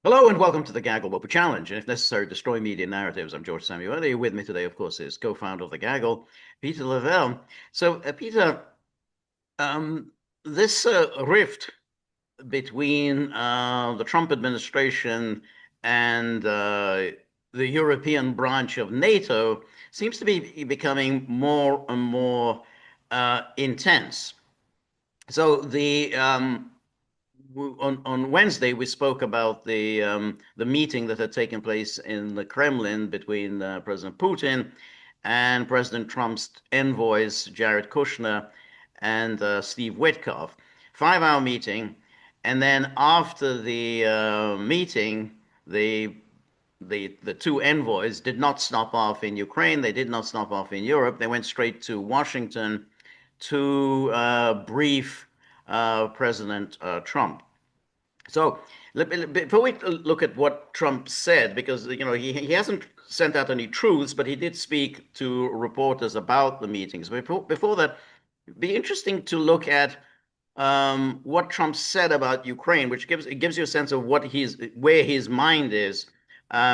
Hello and welcome to the Gaggle Whopper Challenge. And if necessary, destroy media narratives. I'm George Szamuely. With me today, of course, is co-founder of the Gaggle, Peter Lavelle. So, Peter, um, this rift between the Trump administration and the European branch of NATO seems to be becoming more and more intense. So on Wednesday, we spoke about the meeting that had taken place in the Kremlin between President Putin and President Trump's envoys, Jared Kushner and Steve Witkoff. 5 hour meeting. And then after the meeting, the the two envoys did not stop off in Ukraine. They did not stop off in Europe. They went straight to Washington to brief President Trump. So before we look at what Trump said, because he hasn't sent out any truths, but he did speak to reporters about the meetings. Before that, it'd be interesting to look at what Trump said about Ukraine, which gives you a sense of where his mind is.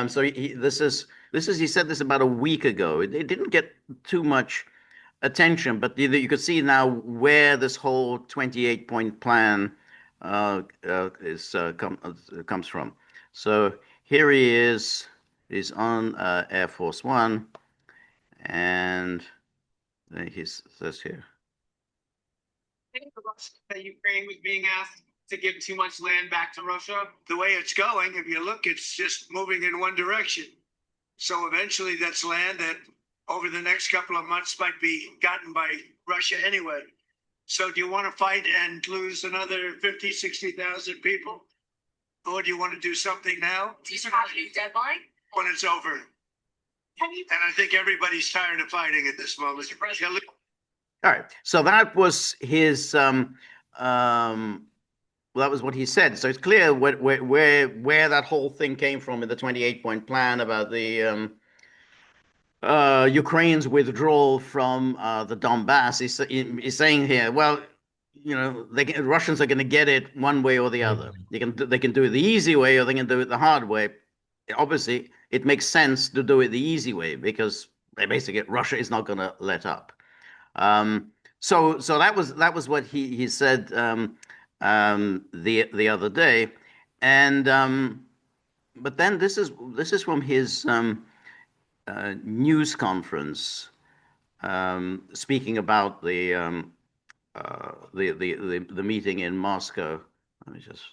So he said this about a week ago. It didn't get too much attention, but you could see now where this whole 28-point plan comes from. So here he is. He's on Air Force One, and he says here. That Ukraine was being asked to give too much land back to Russia? The way it's going, if you look, it's just moving in one direction. So eventually that's land that over the next couple of months might be gotten by Russia anyway. So do you want to fight and lose another 50, 60,000 people? Or do you want to do something now? Do you have a deadline? When it's over. And I think everybody's tired of fighting at this moment. All right. So that was his well, that was what he said. So it's clear where that whole thing came from in the 28-point plan about the Ukraine's withdrawal from the Donbass. He's saying here, well, Russians are going to get it one way or the other. They can do it the easy way or they can do it the hard way. Obviously, it makes sense to do it the easy way because basically Russia is not going to let up. So that was what he said the other day, and but then this is from his news conference speaking about the meeting in Moscow. Let me just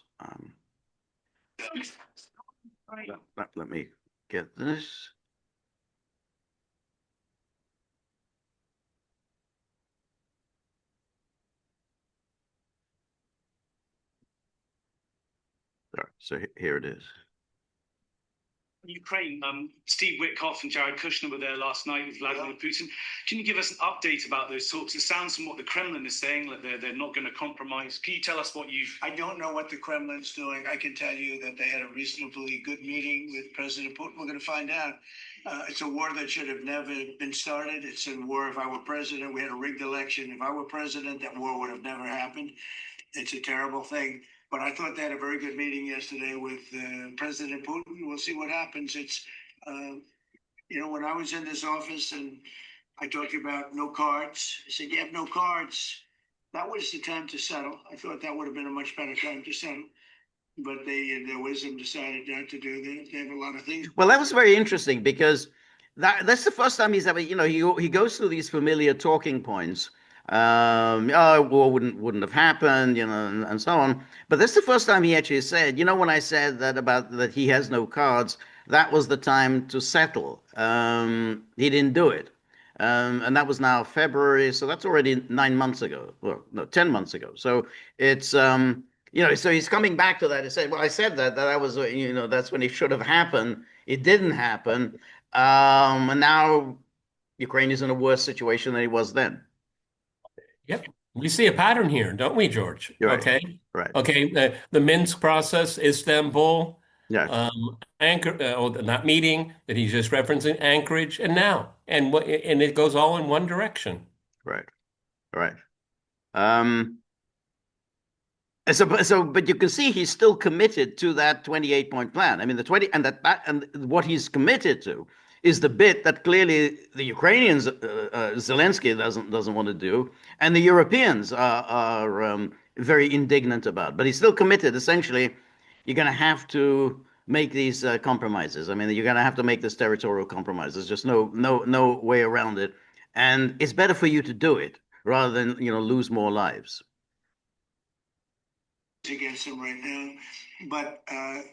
let me get this. So here it is. Ukraine, Steve Witkoff and Jared Kushner were there last night with Vladimir Putin. Can you give us an update about those talks? It sounds from what the Kremlin is saying that they're not going to compromise. Can you tell us what you've... I don't know what the Kremlin's doing. I can tell you that they had a reasonably good meeting with President Putin. We're going to find out. It's a war that should have never been started. It's a war. If I were president, we had a rigged election. If I were president, that war would have never happened. It's a terrible thing. But I thought they had a very good meeting yesterday with President Putin. We'll see what happens. It's, when I was in this office and I talked about no cards, I said, you have no cards. That was the time to settle. I thought that would have been a much better time to settle. But their wisdom decided not to do that. They have a lot of things. Well, that was very interesting because that's the first time he's ever, he goes through these familiar talking points. War wouldn't have happened, and so on. But that's the first time he actually said, when I said that he has no cards, that was the time to settle. He didn't do it. And that was now February, so that's already 9 months ago. Well, no, 10 months ago. So it's, so he's coming back to that and saying, well, I said that was, that's when it should have happened. It didn't happen. And now Ukraine is in a worse situation than it was then. Yep. We see a pattern here, don't we, George? Right. Okay. Right. Okay. The Minsk process, Istanbul, Yeah. that meeting that he's just referencing, Anchorage, and now, and it goes all in one direction. Right. Right. But you can see he's still committed to that 28-point plan. I mean, the 20 and and what he's committed to is the bit that clearly the Ukrainians, Zelensky doesn't want to do, and the Europeans are very indignant about. But he's still committed. Essentially, you're going to have to make these compromises. I mean, you're going to have to make this territorial compromise. There's just no way around it, and it's better for you to do it rather than lose more lives. Against him right now, but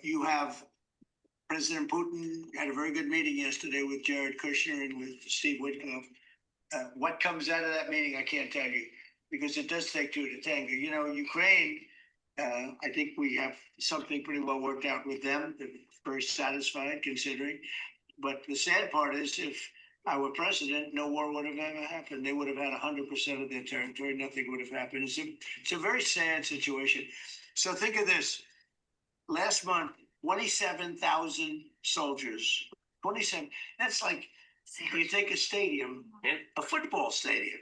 you have President Putin had a very good meeting yesterday with Jared Kushner and with Steve Witkoff. What comes out of that meeting, I can't tell you, because it does take two to tango. Ukraine, I think we have something pretty well worked out with them. They're very satisfied considering. But the sad part is if I were president, no war would have ever happened. They would have had 100% of their territory. Nothing would have happened. It's a very sad situation. So think of this. Last month, 27,000 soldiers. 27. That's like you take a stadium, a football stadium,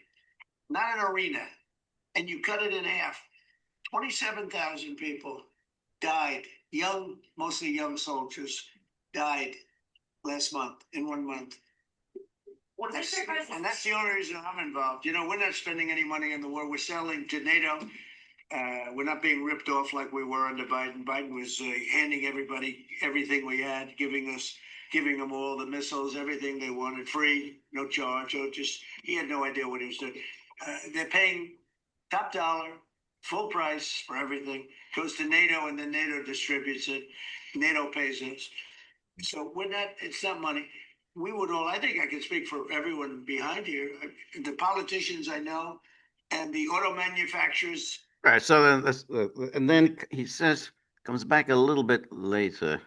not an arena, and you cut it in half. 27,000 people died. Mostly young soldiers died last month, in 1 month. And that's the only reason I'm involved. We're not spending any money in the war. We're selling to NATO. We're not being ripped off like we were under Biden. Biden was handing everybody everything we had, giving them all the missiles, everything they wanted, free, no charge. He had no idea what he was doing. They're paying top dollar, full price for everything. Goes to NATO, and then NATO distributes it. NATO pays us. So it's not money. I think I can speak for everyone behind here. The politicians I know and the auto manufacturers. All right. So and then he comes back a little bit later.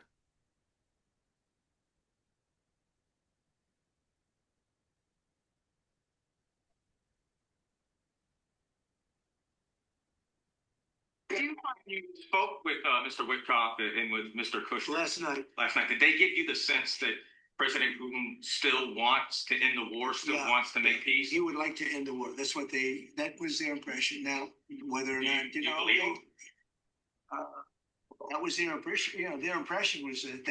You spoke with Mr. Witkoff and with Mr. Kushner last night. Did they give you the sense that President Putin still wants to end the war, wants to make peace? He would like to end the war. That was their impression. Now, whether or not, that was their impression. Their impression was that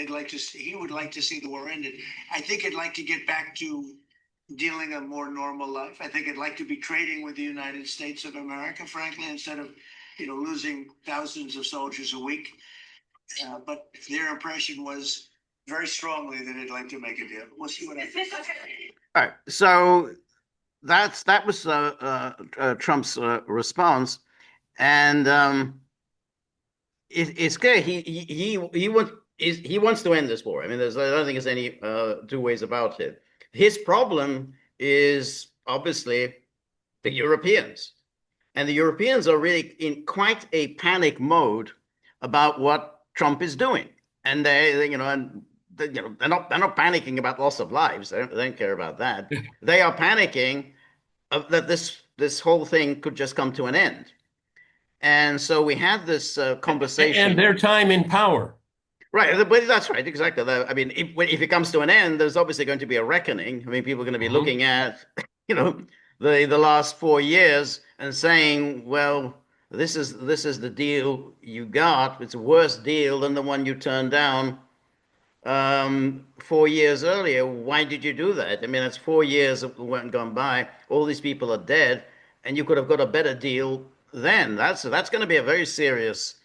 he would like to see the war ended. I think he'd like to get back to dealing a more normal life. I think he'd like to be trading with the United States of America, frankly, instead of, losing thousands of soldiers a week. But their impression was very strongly that they'd like to make a deal. We'll see what happens. All right. So that was Trump's response, and it's clear he wants to end this war. I mean, I don't think there's any two ways about it. His problem is obviously the Europeans. And the Europeans are really in quite a panic mode about what Trump is doing. And they're not panicking about loss of lives. They don't care about that. They are panicking that this whole thing could just come to an end. And so we had this conversation. And their time in power. Right. That's right. Exactly. I mean, if it comes to an end, there's obviously going to be a reckoning. I mean, people are going to be looking at, the last 4 years and saying, well, this is the deal you got. It's a worse deal than the one you turned down 4 years earlier. Why did you do that? I mean, that's 4 years that went gone by. All these people are dead, and you could have got a better deal then. That's going to be a very serious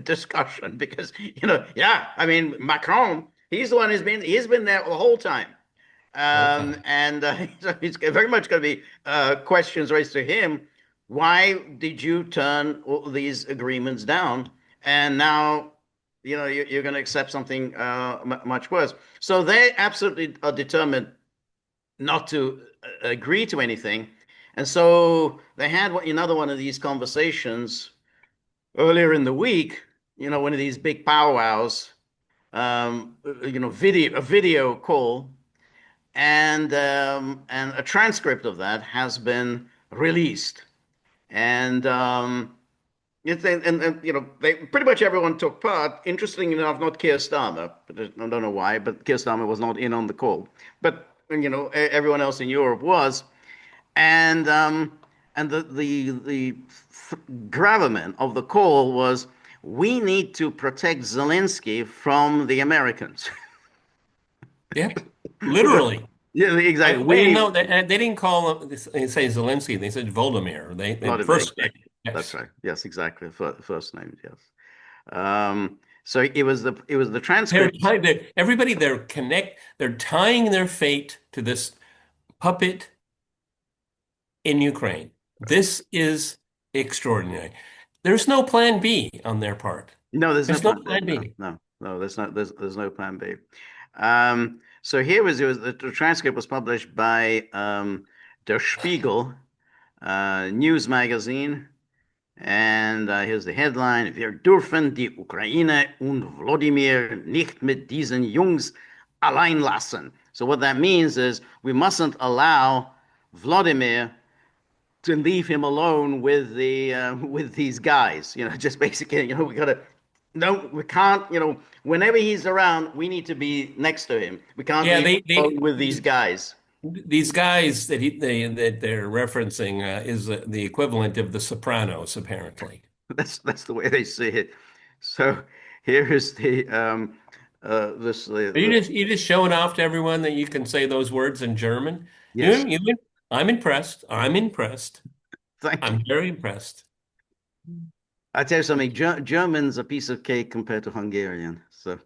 discussion because I mean, Macron, he's the one he's been there the whole time. And so it's very much going to be questions raised to him. Why did you turn all these agreements down? And now, you're going to accept something much worse. So they absolutely are determined not to agree to anything. And so they had another one of these conversations earlier in the week, one of these big powwows, video call. And a transcript of that has been released, and they pretty much everyone took part. Interestingly enough, not Keir Starmer, but I don't know why, but Keir Starmer was not in on the call. But everyone else in Europe was, and And the gravamen of the call was, we need to protect Zelensky from the Americans. Yeah, literally. Yeah, exactly. We Well, need no, they didn't call him, they say Zelensky. They said Volodymyr. They Vladimir. first name. Exactly. That's Yes. right. Yes, exactly. First name. Yes. So it was the transcript. They're tying their fate to this puppet in Ukraine. This is extraordinary. There's no plan B on their part. No, there's no There's no plan B. plan No, B. no, no. There's no plan B. So here was it was the transcript was published by Der Spiegel news magazine, and here's the headline: Wir dürfen die Ukraine und Wladimir nicht mit diesen Jungs allein lassen. So what that means is we mustn't allow Vladimir to leave him alone with these guys. Just basically, we gotta. No, we can't. Whenever he's around, we need to be next to him. We can't Yeah, leave him alone with these these guys. these guys that they're referencing is the equivalent of the Sopranos, apparently. That's the way they see it. So here is the this Are you just showing off to everyone that you can say those words in German? yes. I'm impressed. I'm impressed. Thank you. I'm very impressed. I tell you something. German's a piece of cake compared to Hungarian. So,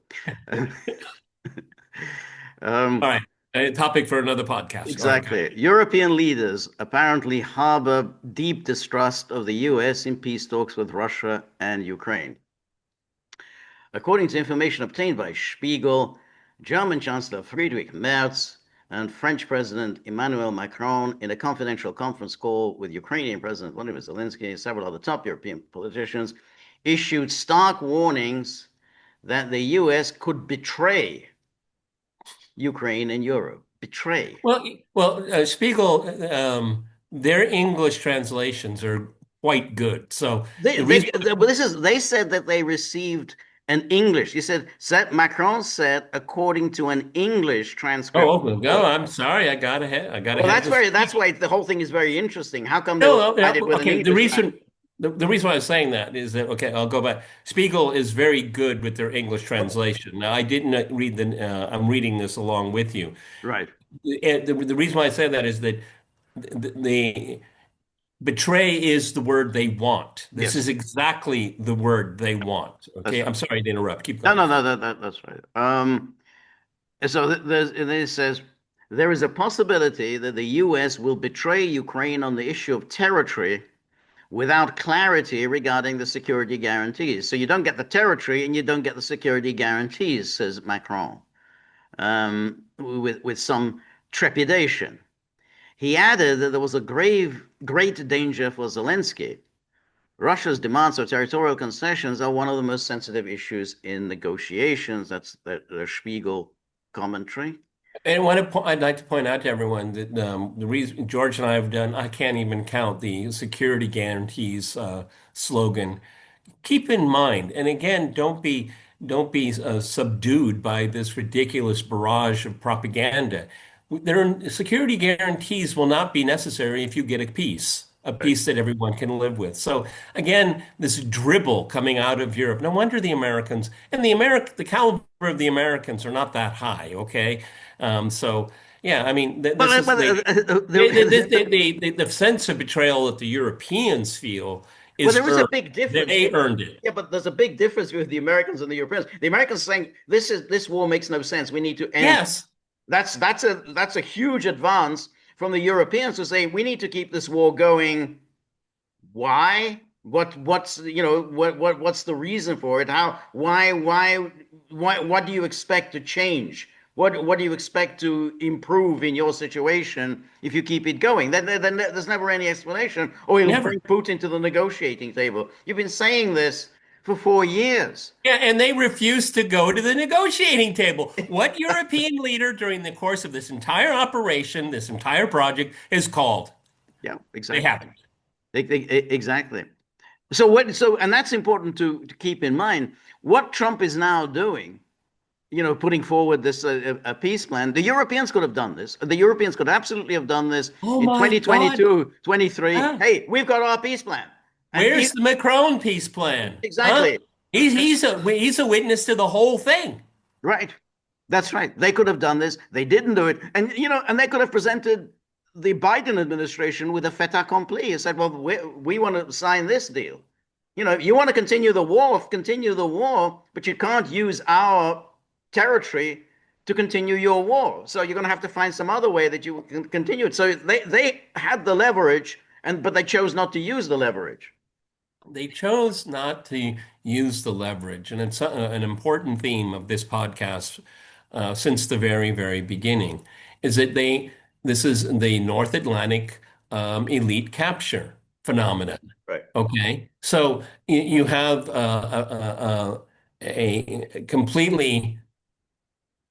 um, All right. A topic for another podcast. All right, guys. exactly. European leaders apparently harbor deep distrust of the US in peace talks with Russia and Ukraine. According to information obtained by Spiegel, German Chancellor Friedrich Merz and French President Emmanuel Macron, in a confidential conference call with Ukrainian President Volodymyr Zelensky and several other top European politicians, issued stark warnings that the US could betray Ukraine and Europe. Betray. Spiegel, their English translations are quite good. So They, the they, reason, they said that they received an English. He said, Macron said, according to an English transcript. oh, okay. No, I'm sorry, I got ahead. I got Well, ahead of the that's why the whole thing is very interesting. How come they No, will no, provide no, it with an okay. English? The reason why I was saying that is that okay, I'll go back. Spiegel is very good with their English translation. Now, I didn't read the. I'm reading this along with you. Right. And the reason why I say that is that the betray is the word they want. This Yes, is exactly the word they want. that's Okay, right. I'm sorry to interrupt. Keep No, going. no, no, that's right. And so and then it says there is a possibility that the U.S. will betray Ukraine on the issue of territory without clarity regarding the security guarantees. So you don't get the territory and you don't get the security guarantees, says Macron, with some trepidation. He added that there was a great danger for Zelensky. Russia's demands for territorial concessions are one of the most sensitive issues in negotiations. That's the Spiegel commentary. And I'd like to point out to everyone that the reason George and I have done, I can't even count the security guarantees slogan. Keep in mind, and again, don't be subdued by this ridiculous barrage of propaganda. Security guarantees will not be necessary if you get a Right. peace that everyone can live with. So again, this dribble coming out of Europe. No wonder the caliber of the Americans are not that high. Okay, so yeah, I mean, this But, is but the sense of betrayal that the Europeans feel well, is there is a earned. big difference. They earned it. Yeah, but there's a big difference with the Americans and the Europeans. The Americans saying this war makes no sense. We need to end. Yes. That's a huge advance from the Europeans who say we need to keep this war going. Why? What's the reason for it? How? Why? What do you expect to change? What do you expect to improve in your situation if you keep it going? Then there's never any explanation. Or you'll Never. bring Putin to the negotiating table. You've been saying this for 4 years. Yeah, and they refused to go to the negotiating table. What European leader during the course of this entire operation, this entire project, is called? Yeah, They exactly. haven't. Exactly. So and that's important to keep in mind. What Trump is now doing putting forward this a peace plan. The Europeans could have done this. The Europeans could absolutely have done this Oh in my God. 2022, 23. Huh? Hey, we've got our peace plan. And Where's the Macron peace plan? Huh? exactly. He's a witness to the whole thing. Right. That's right. They could have done this. They didn't do it. And they could have presented the Biden administration with a fait accompli and said, well, we want to sign this deal. You want to continue the war, but you can't use our territory to continue your war. So you're going to have to find some other way that you can continue it. So they had the leverage, but they chose not to use the leverage. They chose not to use the leverage, and it's an important theme of this podcast since the very, very beginning, is that this is the North Atlantic elite capture phenomenon. Right. Okay, so you have a completely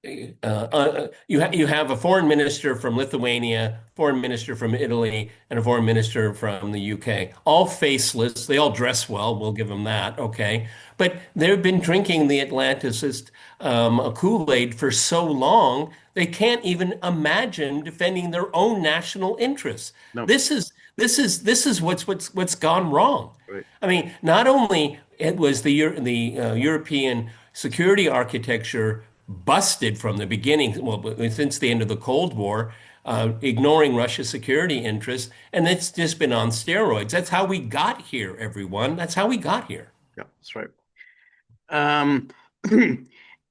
you have a foreign minister from Lithuania, foreign minister from Italy, and a foreign minister from the UK. All faceless. They all dress well. We'll give them that. Okay. But they've been drinking the Atlanticist Kool-Aid for so long, they can't even imagine defending their own national interests. No. This is what's gone wrong. Right. I mean, not only it was the European security architecture busted from the beginning, well, since the end of the Cold War, ignoring Russia's security interests, and it's just been on steroids. That's how we got here, everyone. That's how we got here. Yeah, that's right. Um,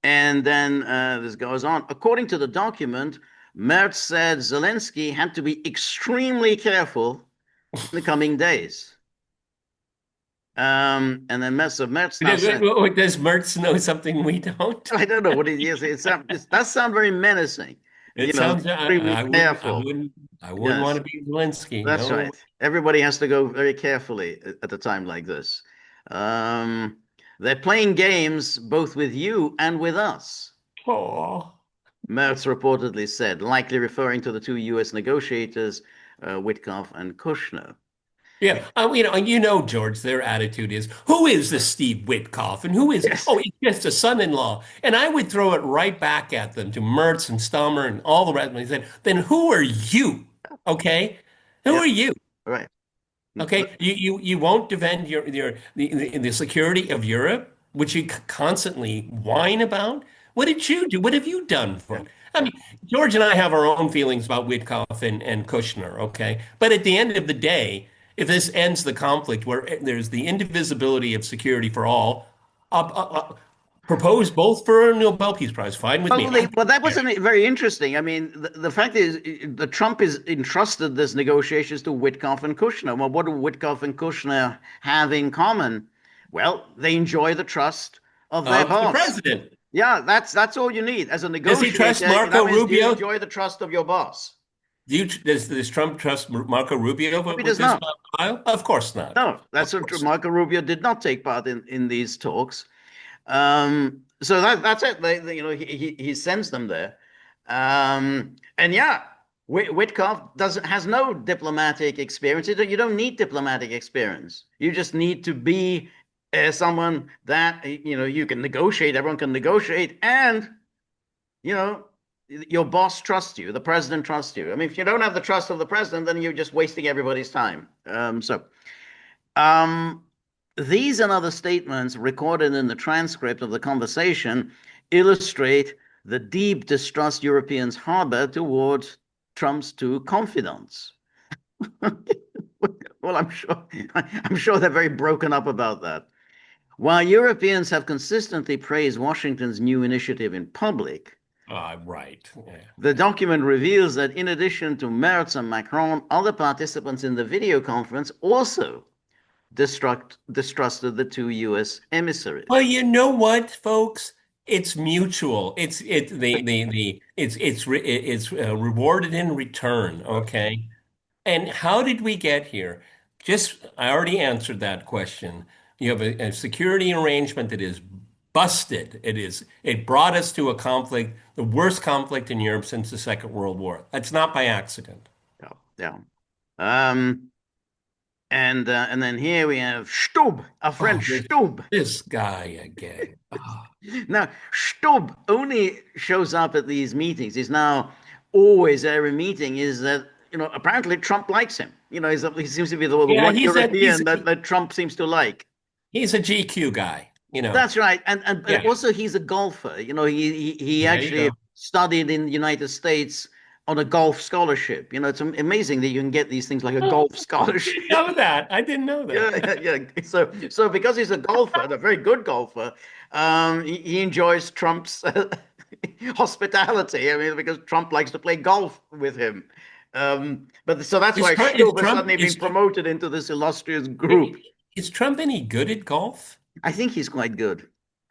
and then this goes on. According to the document, Merz said Zelensky had to be extremely careful in the coming days. And then Merz now said, Does Mertz know something we don't? I don't know what it is. It does sound very menacing. It sounds. Extremely careful. I wouldn't want Yes, to be Zelensky. that's No. right. Everybody has to go very carefully at a time like this. Um, they're playing games both with you and with us, Oh. Merz reportedly said, likely referring to the two U.S. negotiators, Witkoff and Kushner. Yeah, George, their attitude is, who is this Steve Witkoff? And who is, Yes. oh, he's just a son-in-law. And I would throw it right back at them, to Mertz and Stammer and all the rest of them. He said, then who are you? Okay? Who Yeah, are you? right. Okay? You won't defend the security of Europe, which you constantly whine about? What did you do? What have you done for Yeah. it? I mean, George and I have our own feelings about Witkoff and Kushner, okay? But at the end of the day, if this ends the conflict where there's the indivisibility of security for all, uh, uh, uh, propose both for a Nobel Peace Prize. Fine with me. Well, that wasn't very interesting. I mean, the fact is, the Trump is entrusted this negotiations to Witkoff and Kushner. Well, what do Witkoff and Kushner have in common? Well, they enjoy the trust of their Of the boss. president. Yeah, that's all you need as a Does he negotiator. trust Marco That means you Rubio? enjoy the trust of your boss. Does Trump trust Marco Rubio He with does this not. file? Of course not. No, that's Of what course. Marco Rubio did not take part in these talks. So that's it. He sends them there, and yeah, Witkoff has no diplomatic experience. You don't need diplomatic experience. You just need to be someone that you can negotiate. Everyone can negotiate, and you know your boss trusts you. The president trusts you. I mean, if you don't have the trust of the president, then you're just wasting everybody's time. Um, these and other statements recorded in the transcript of the conversation illustrate the deep distrust Europeans harbor toward Trump's two confidants. Well, I'm sure they're very broken up about that. While Europeans have consistently praised Washington's new initiative in public, Right. Yeah. the document reveals that in addition to Merz and Macron, other participants in the video conference also distrusted the two U.S. emissaries. Well, you know what, folks? It's mutual. It's rewarded in return. Okay. And how did we get here? I already answered that question. You have a security arrangement that is busted. It brought us to a conflict, the worst conflict in Europe since the Second World War. That's not by accident. Yeah, yeah. And then here we have Stubb, our friend Oh, Stubb. this guy again. Oh. Now, Stubb only shows up at these meetings. He's now always at every meeting. Is that apparently Trump likes him. He seems to be the Yeah, one European that Trump seems to like. he's a GQ guy, you know. That's right, and but Yeah, also he's a golfer. He there you actually go. studied in the United States on a golf scholarship. It's amazing that you can get these things like a Oh, golf I scholarship. didn't know that. I didn't know Yeah, that. yeah, yeah. So because he's a golfer, a very good golfer, he enjoys Trump's hospitality. I mean, because Trump likes to play golf with him. But so that's Is why Trump is Stubb has Trump suddenly been is promoted into this illustrious group. is Trump any good at golf? I think he's quite good.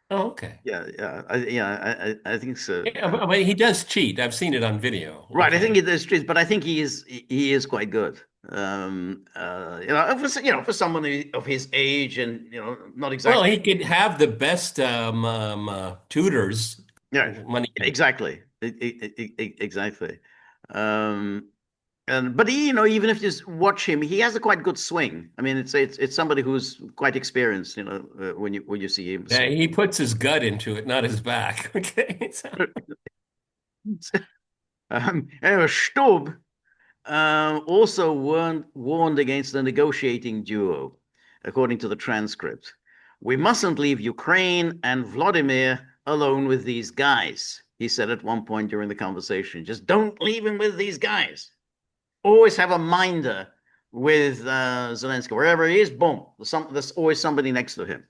Oh, okay. Yeah, yeah, I think so. Yeah, but he does cheat. I've seen it on video. Right, I think Okay. it is true, but I think he is quite good. For someone of his age and not Well, exactly. he could have the best tutors Yeah, when he. exactly. Exactly. Um, but even if you just watch him, he has a quite good swing. I mean, it's somebody who's quite experienced. When you see him Yeah, swing. he puts his gut into it, not his back. Okay. Anyway, Stubb also warned against the negotiating duo, according to the transcript. We mustn't leave Ukraine and Vladimir alone with these guys, he said at one point during the conversation. Just don't leave him with these guys. Always have a minder with Zelensky. Wherever he is, boom, there's always somebody next to him.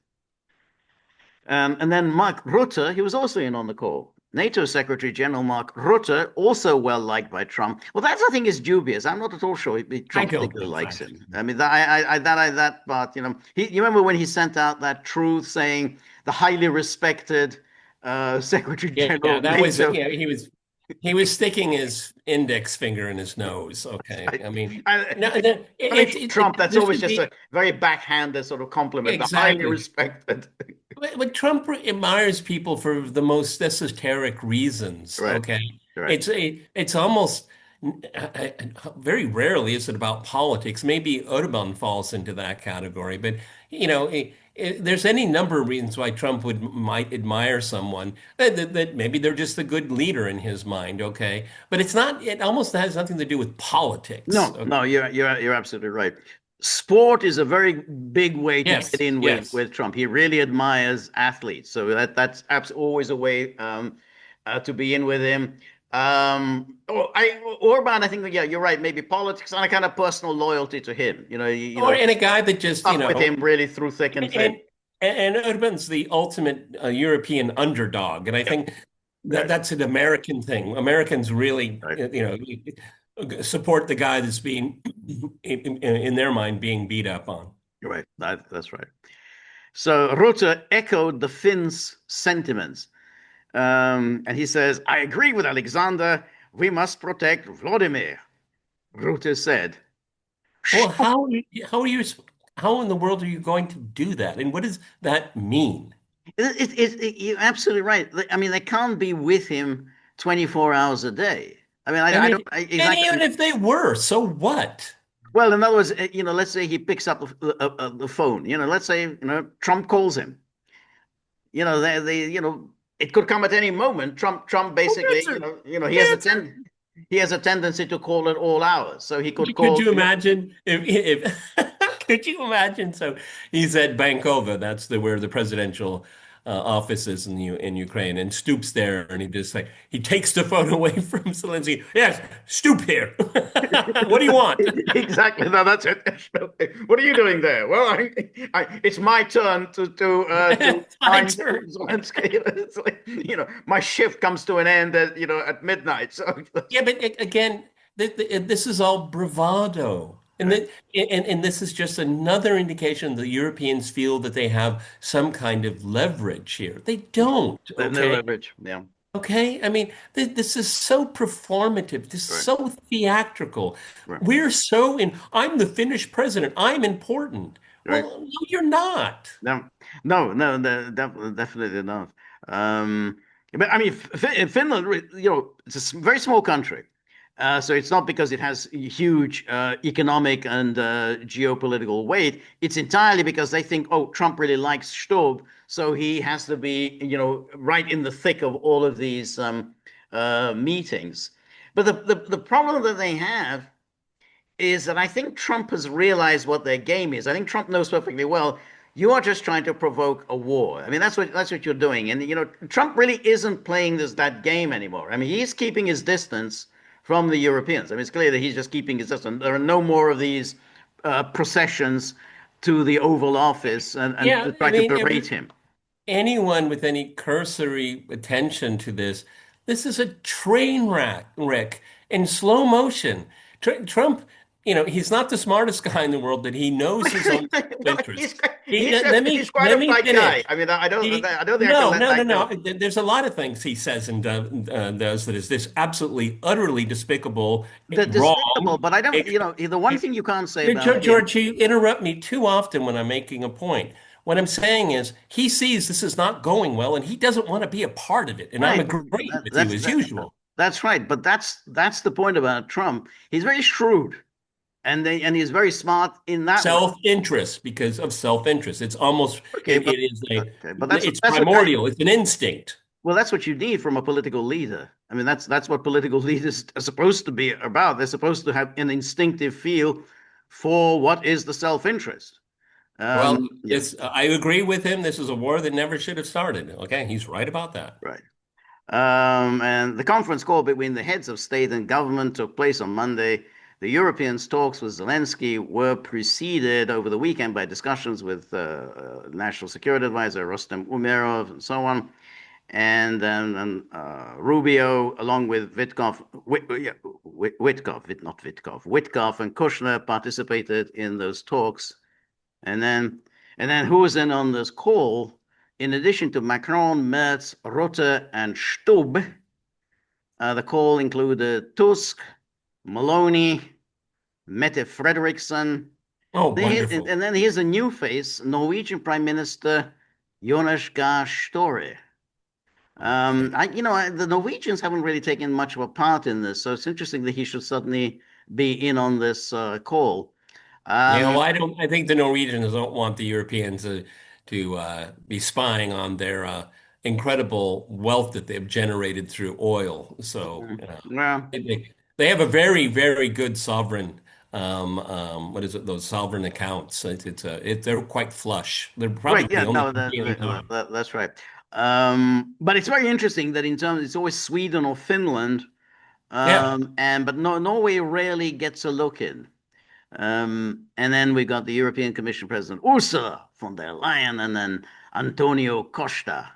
And then Mark Rutte, he was also in on the call. NATO Secretary General Mark Rutte, also well liked by Trump. Well, that I think is dubious. I'm not at all sure I Trump don't particularly think likes so. him. I mean, that part, you remember when he sent out that truth saying the highly respected Secretary Yeah, General yeah, of that was NATO. he was sticking his index finger in his nose. Okay, I, I mean, no, I, Trump, that's there always should just a be very backhanded sort of compliment. The highly exactly. respected. But Trump admires people for the most esoteric reasons. Right, Okay, right. it's almost very rarely is it about politics. Maybe Audubon falls into that category, but there's any number of reasons why Trump might admire someone that maybe they're just a good leader in his mind. Okay, but it's not. It almost has nothing to do with politics. No, Okay? no, you're absolutely right. Sport is a very big way to get Yes, in yes. with Trump. He really admires athletes, so that's always a way to be in with him. Orban, I think, yeah, you're right. Maybe politics and a kind of personal loyalty to him. Or and a guy that just Stuck with him really through thick and thin. and and Urban's the ultimate European underdog, and I Yeah, think that right, that's an American thing. Americans really, right, support the guy that's being, in their mind, being beat up on. you're right. That's right. So Rutte echoed the Finns' sentiments. And he says, I agree with Alexander. We must protect Vladimir, Rutte said. Well, how are you how in the world are you going to do that, and what does that mean? You're absolutely right. I mean, they can't be with him 24 hours a day. I mean, I I don't mean, and even exactly. if they were, so what? Well, in other words, let's say he picks up the phone. Let's say, Trump calls him. It could come at any moment. Trump Well, basically, that's a he has a that's a he has a tendency to call at all hours. So he could Could call, you imagine if could you imagine? So he's at Bankova, that's where the presidential office is in Ukraine, and Stoop's there, and he takes the phone away from Zelensky. Yes, Stoop here. What do you want? exactly. No, that's it. What are you doing there? Well, it's my turn to It's my find turn. Zelensky. It's like, my shift comes to an end at midnight. So Yeah, but again, this is all bravado. And right. that, and this is just another indication the Europeans feel that they have some kind of leverage here. They don't, There's no okay? leverage. Yeah. Okay? I mean, this is so performative. This is Right. so theatrical. Right. I'm the Finnish president. I'm important. Right. Well, no, you're not. No. No. No. Definitely not. But I mean, Finland, it's a very small country. So it's not because it has huge economic and geopolitical weight. It's entirely because they think, oh, Trump really likes Stob, so he has to be, right in the thick of all of these meetings. But the problem that they have is that I think Trump has realized what their game is. I think Trump knows perfectly well you are just trying to provoke a war. I mean, that's what you're doing. And Trump really isn't playing that game anymore. I mean, he's keeping his distance from the Europeans. I mean, it's clear that he's just keeping his distance. There are no more of these processions to the Oval Office and Yeah, to I try to mean, berate him. anyone with any cursory attention to this, this is a train wreck in slow motion. Trump, he's not the smartest guy in the world, but he knows his own No, interests. he's quite Let a me bright guy. finish. I mean, He, I don't think I can no, let no, no, that no. go. There's a lot of things he says and does that is this absolutely, utterly despicable, The despicable, wrong. but I don't, the one thing you can't say about him. George, you interrupt me too often when I'm making a point. What I'm saying is he sees this is not going well and he doesn't want to be a part of it. And I'm Right. agreeing That, with you that's as that, usual. that's right. But that's the point about Trump. He's very shrewd, and he's very smart in that way. Self-interest because of self-interest. It's almost Okay, but it is okay, but that's it's that's what kind primordial. It's an instinct. well, that's what you need from a political leader. I mean, that's what political leaders are supposed to be about. They're supposed to have an instinctive feel for what is the self-interest. Well, Yeah, this I agree with him. This is a war that never should have started. Okay, he's right about that. right. And the conference call between the heads of state and government took place on Monday. The Europeans' talks with Zelensky were preceded over the weekend by discussions with National Security Advisor Rostem Umerov and so on. And then Rubio, along with Witkov, not Witkov, Witkov and Kushner participated in those talks. And then who was in on this call? In addition to Macron, Merz, Rutte, and Stubb, the call included Tusk, Maloney, Mette Frederiksen, Oh, wonderful. and then here's a new face, Norwegian Prime Minister Jonas Gahr Støre. Okay. The Norwegians haven't really taken much of a part in this, so it's interesting that he should suddenly be in on this call. Yeah, Um, well, I think the Norwegians don't want the Europeans to be spying on their incredible wealth that they've generated through oil. So well, they have a very, very good sovereign. What is it? Those sovereign accounts. They're quite flush. They're probably right, the yeah, only no, country in town. that's right. But it's very interesting that it's always Sweden or Finland, Yeah. but no, Norway rarely gets a look in. And then we got the European Commission President Ursula von der Leyen, and then Antonio Costa.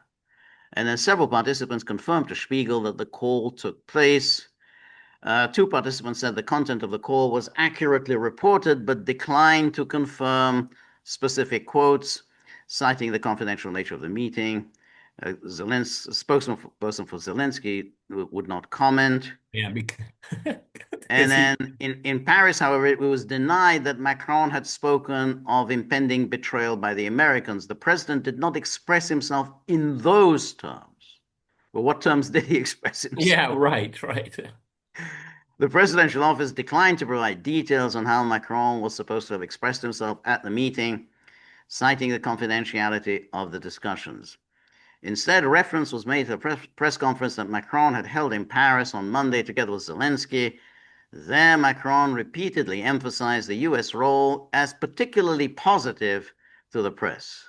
And then several participants confirmed to Spiegel that the call took place. Two participants said the content of the call was accurately reported, but declined to confirm specific quotes, citing the confidential nature of the meeting. Spokesperson for Zelensky would not comment. Yeah, And because then in Paris, however, it was denied that Macron had spoken of impending betrayal by the Americans. The president did not express himself in those terms. Well, what terms did he express himself? yeah, right, right. The presidential office declined to provide details on how Macron was supposed to have expressed himself at the meeting, citing the confidentiality of the discussions. Instead, reference was made to a press conference that Macron had held in Paris on Monday together with Zelensky. There, Macron repeatedly emphasized the US role as particularly positive to the press.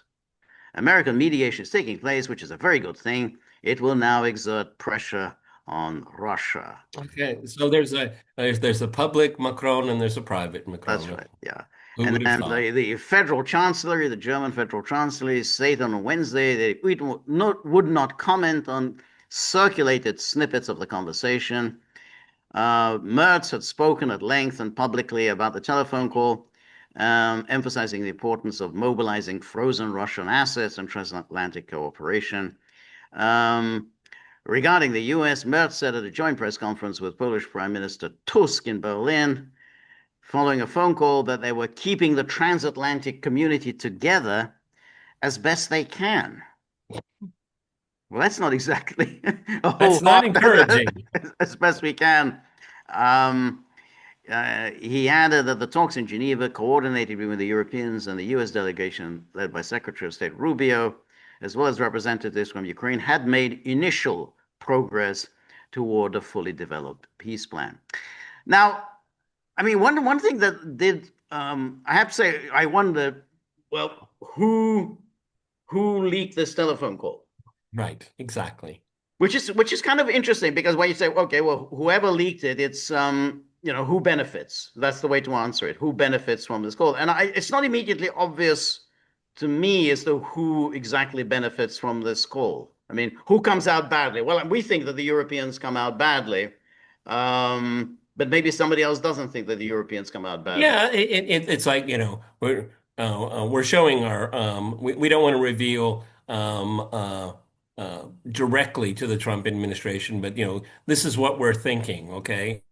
American mediation is taking place, which is a very good thing. It will now exert pressure on Russia. Okay, so there's a public Macron and there's a private That's Macron. right, yeah. Who And would have then thought? the federal chancellor, the German federal chancellor, said on Wednesday that it would not comment on circulated snippets of the conversation. Merz had spoken at length and publicly about the telephone call, emphasizing the importance of mobilizing frozen Russian assets and transatlantic cooperation. Um, Regarding the US, Merz said at a joint press conference with Polish Prime Minister Tusk in Berlin, following a phone call, that they were keeping the transatlantic community together as best they can. Well, that's not exactly a whole That's not lot encouraging. as best we can. He added that the talks in Geneva, coordinated between the Europeans and the U.S. delegation led by Secretary of State Rubio, as well as representatives from Ukraine, had made initial progress toward a fully developed peace plan. Now, I mean, one thing that did, I have to say, I wondered, well, who leaked this telephone call? Right, exactly. Which is kind of interesting because when you say, okay, well, whoever leaked it, it's who benefits? That's the way to answer it. Who benefits from this call? And it's not immediately obvious to me as to who exactly benefits from this call. I mean, who comes out badly? Well, we think that the Europeans come out badly, but maybe somebody else doesn't think that the Europeans come out badly. Yeah, it's like, we're showing our we don't want to reveal directly to the Trump administration, but this is what we're thinking, okay?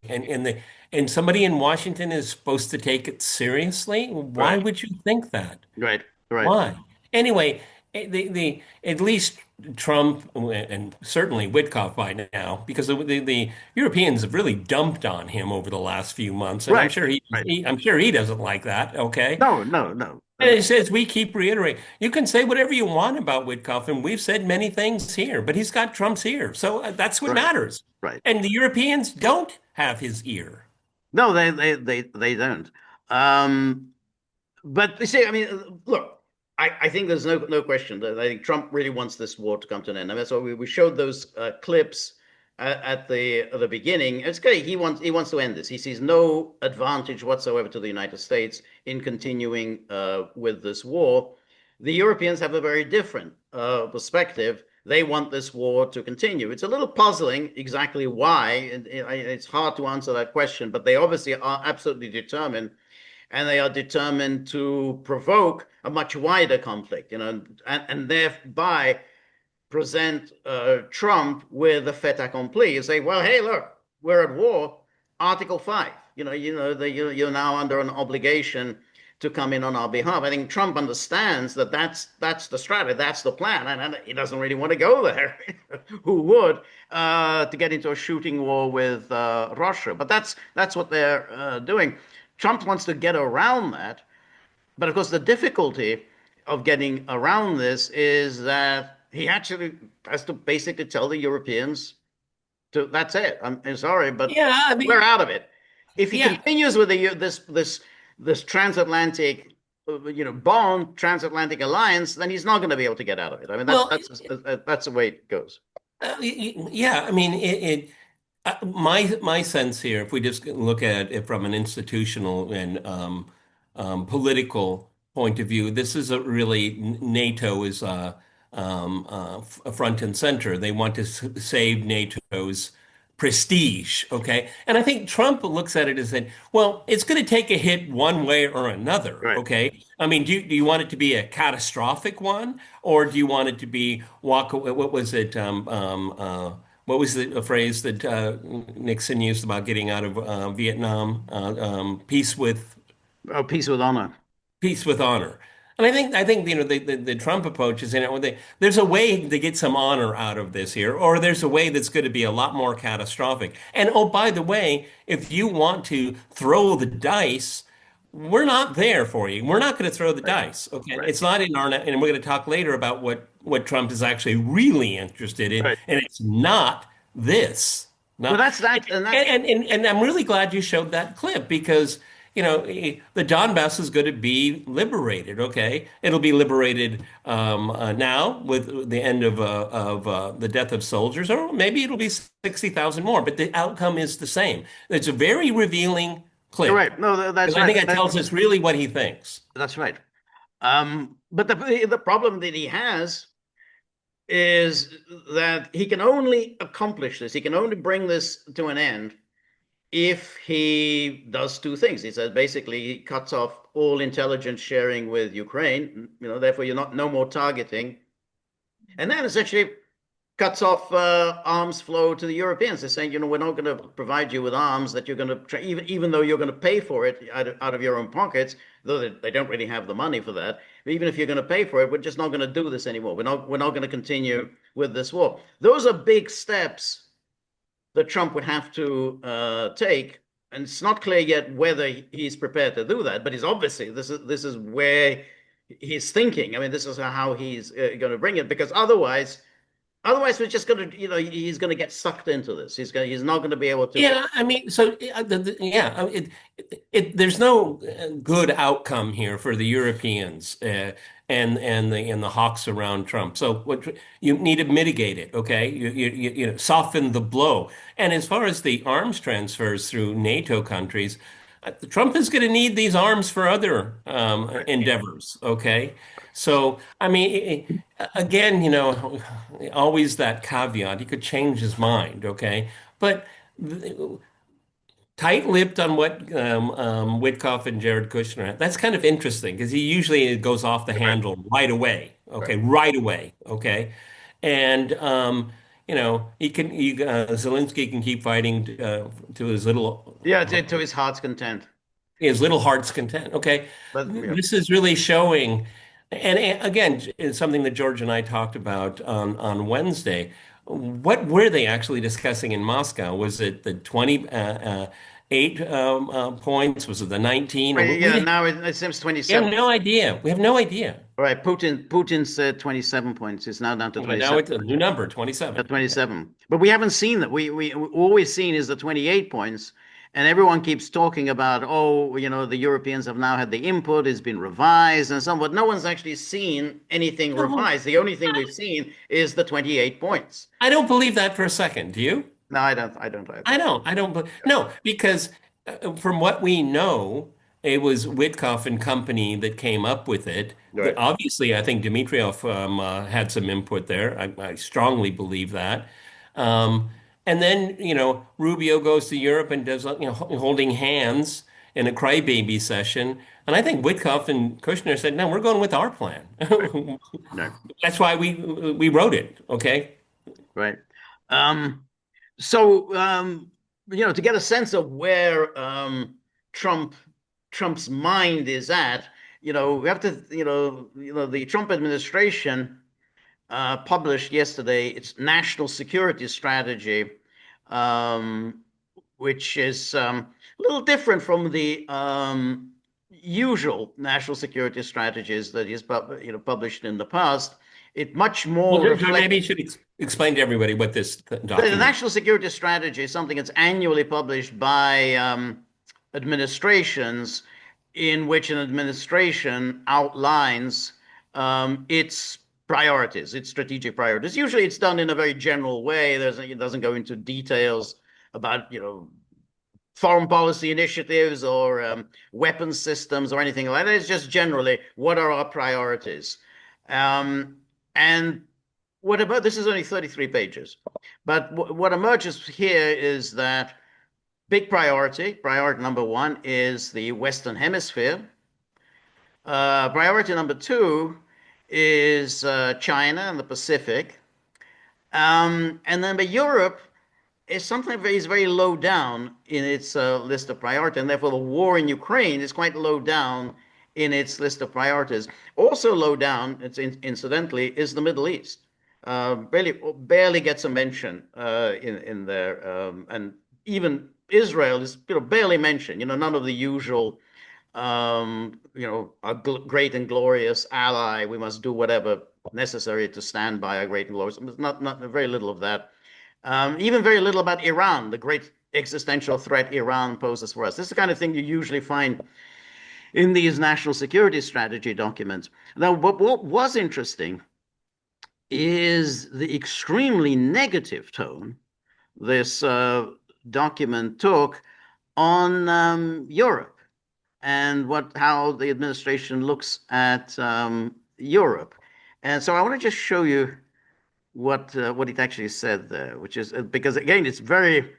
And somebody in Washington is supposed to take it seriously. Why Right, would you think that? right, right, Why? Anyway, the at least Trump and certainly Witkoff by now, because the Europeans have really dumped on him over the last few months, and right, right. I'm sure he doesn't like that. Okay, No, no, no. and it says we keep reiterating. You can say whatever you want about Witkoff, and we've said many things here, but he's got Trump's ear, so that's what Right, matters. right. And the Europeans don't have his ear. No, they don't. Um, but you see, I mean, look, I think there's no question that I think Trump really wants this war to come to an end. I mean, so we showed those clips at the beginning. It's great. He wants to end this. He sees no advantage whatsoever to the United States in continuing with this war. The Europeans have a very different perspective. They want this war to continue. It's a little puzzling exactly why. It's hard to answer that question, but they obviously are absolutely determined, and they are determined to provoke a much wider conflict, and thereby present Trump with a fait accompli. You say, well, hey, look, we're at war. Article 5. You're now under an obligation to come in on our behalf. I think Trump understands that that's the strategy, that's the plan, and he doesn't really want to go there. Who would to get into a shooting war with Russia? But that's what they're doing. Trump wants to get around that, but of course, the difficulty of getting around this is that he actually has to basically tell the Europeans to that's it. I'm sorry, but Yeah, I we're mean, out of it. If he yeah. continues with this transatlantic, bond, transatlantic alliance, then he's not going to be able to get out of it. I mean, Well, that's the way it goes. yeah. I mean, my sense here, if we just look at it from an institutional and political point of view, this is really NATO is front and center. They want to save NATO's prestige, okay? And I think Trump looks at it as that, well, it's going to take a hit one way or another, Right. okay? I mean, do you want it to be a catastrophic one, or do you want it to be walk away? What was it? What was the phrase that Nixon used about getting out of Vietnam? Oh, peace with honor. Peace with honor. And I think the Trump approach is there's a way to get some honor out of this here, or there's a way that's going to be a lot more catastrophic. And oh, by the way, if you want to throw the dice, we're not there for you. We're not going to throw the Right. dice. Okay, Right. it's not in our, and we're going to talk later about what Trump is actually really interested in, Right. and it's not this. Well, Not, that's that, and that's and I'm really glad you showed that clip because the Donbass is going to be liberated. Okay, it'll be liberated now with the end of the death of soldiers, or maybe it'll be 60,000 more. But the outcome is the same. It's a very revealing you're clip right. No, that's because I right. think it tells us really what he thinks. That's right. But the problem that he has is that he can only accomplish this. He can only bring this to an end if he does two things. He says basically he cuts off all intelligence sharing with Ukraine. Therefore you're no more targeting, and then essentially cuts off arms flow to the Europeans. They're saying, we're not going to provide you with arms that you're going to even though you're going to pay for it out of your own pockets, though they don't really have the money for that. But even if you're going to pay for it, we're just not going to do this anymore. We're not going to continue with this war. Those are big steps that Trump would have to take. And it's not clear yet whether he's prepared to do that, but he's obviously this is where he's thinking. I mean, this is how he's going to bring it, because otherwise we're just going to, he's going to get sucked into this. He's not going to be able to. Yeah, I mean, so yeah, there's no good outcome here for the Europeans and the hawks around Trump. So what you need to mitigate it, okay? You soften the blow. And as far as the arms transfers through NATO countries, Trump is going to need these arms for other endeavors, okay? So I mean, again, always that caveat. He could change his mind, okay? But tight-lipped on what Witkoff and Jared Kushner. That's kind of interesting because he usually goes off the Right. handle right away. Okay, Right. right away. Okay, and Zelensky can keep fighting to Yeah, to his heart's content. his little heart's content. Okay, But yeah. this is really showing, and again, it's something that George and I talked about on Wednesday. What were they actually discussing in Moscow? Was it the 28 points? Was it the 19? Or Yeah, now it seems we have 27. no idea. We have no idea. All right, Putin said 27 points. It's now down to But now 27. it's a new number, 27. 27. But we haven't seen that. We always seen is the 28 points. And everyone keeps talking about, oh, the Europeans have now had the input, it's been revised and so on. But no one's actually seen anything No, revised. The only thing we've seen is the 28 points. I don't believe that for a second. Do you? No, I don't I either. don't. I don't. No, because from what we know, it was Witkoff and company that came up with it. Right. Obviously, I think Dmitriev had some input there. I strongly believe that. Um, and then, Rubio goes to Europe and does, holding hands in a crybaby session. And I think Witkoff and Kushner said, "No, we're going with our plan." Right. No. That's why we wrote it. Okay. Right. Um, so to get a sense of where Trump Trump's mind is at, we have to, the Trump administration published yesterday its national security strategy, um, which is a little different from the usual national security strategies that he's published in the past. It much Well, more John, reflects maybe you should explain to everybody what this the document. national security strategy is something that's annually published by administrations, in which an administration outlines its priorities, its strategic priorities. Usually, it's done in a very general way. It doesn't go into details about foreign policy initiatives or weapons systems or anything like that. It's just generally what are our priorities, and what about this is only 33 pages, but what emerges here is that big priority number one is the Western Hemisphere. Priority number two is China and the Pacific. And then Europe is something is very low down in its list of priorities, and therefore the war in Ukraine is quite low down in its list of priorities. Also low down, incidentally, is the Middle East. Barely gets a mention in there, and even Israel is barely mentioned. None of the usual, a great and glorious ally. We must do whatever necessary to stand by our great and glorious. Not very little of that. Even very little about Iran, the great existential threat Iran poses for us. This is the kind of thing you usually find in these national security strategy documents. Now, what was interesting is the extremely negative tone this document took on Europe and how the administration looks at Europe. And so I want to just show you what it actually said there, which is because again it's very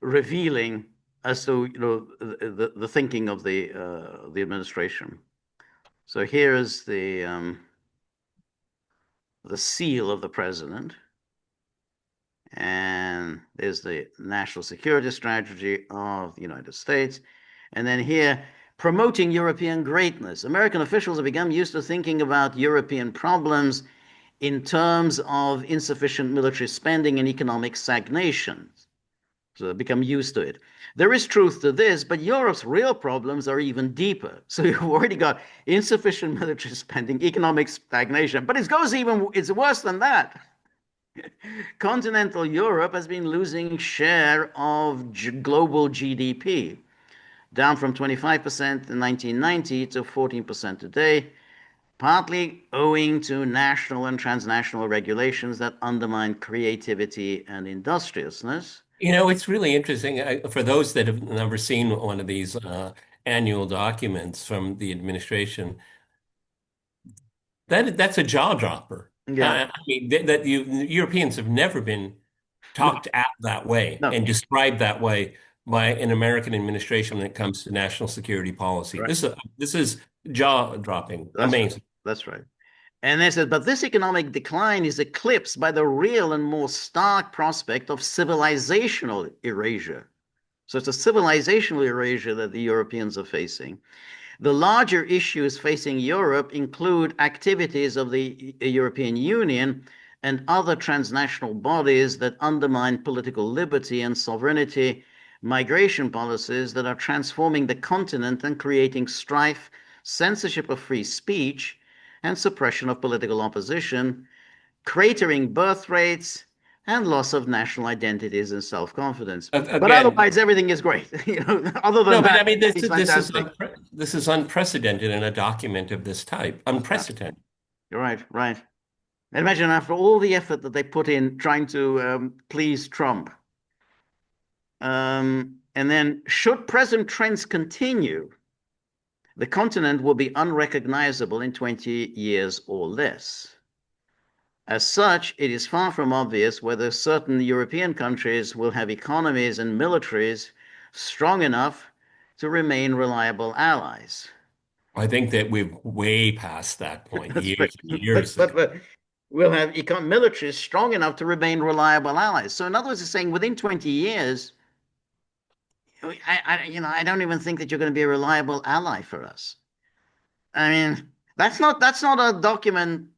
revealing as to the thinking of the administration. So here is the seal of the president, and there's the national security strategy of the United States, and then here, promoting European greatness. American officials have become used to thinking about European problems in terms of insufficient military spending and economic stagnation. become used to it. There is truth to this, but Europe's real problems are even deeper. So you've already got insufficient military spending, economic stagnation, but it's worse than that. Continental Europe has been losing share of global GDP, down from 25% in 1990 to 14% today, partly owing to national and transnational regulations that undermine creativity and industriousness. It's really interesting. For those that have never seen one of these annual documents from the administration, that's a jaw dropper. Yeah, I mean, Europeans have never been no, talked at that way no, and described that way by an American administration when it comes to national security policy. right. This is jaw dropping. That's right. Amazing. That's right. And they said, but this economic decline is eclipsed by the real and more stark prospect of civilizational erasure. So it's a civilizational erasure that the Europeans are facing. The larger issues facing Europe include activities of the European Union and other transnational bodies that undermine political liberty and sovereignty, migration policies that are transforming the continent and creating strife, censorship of free speech, and suppression of political opposition, cratering birth rates, and loss of national identities and self-confidence. But Again, otherwise, everything is great. Other than no, but that, I mean this it's this is fantastic. this is unprecedented in a document of this type. Yeah, Unprecedented. you're right, right. Imagine after all the effort that they put in trying to please Trump. And then, should present trends continue, the continent will be unrecognizable in 20 years or less. As such, it is far from obvious whether certain European countries will have economies and militaries strong enough to remain reliable allies. I think that we're way past that point That's right. years and years ago. But we'll have militaries strong enough to remain reliable allies. So, in other words, it's saying within 20 years, I don't even think that you're going to be a reliable ally for us. I mean, that's not a document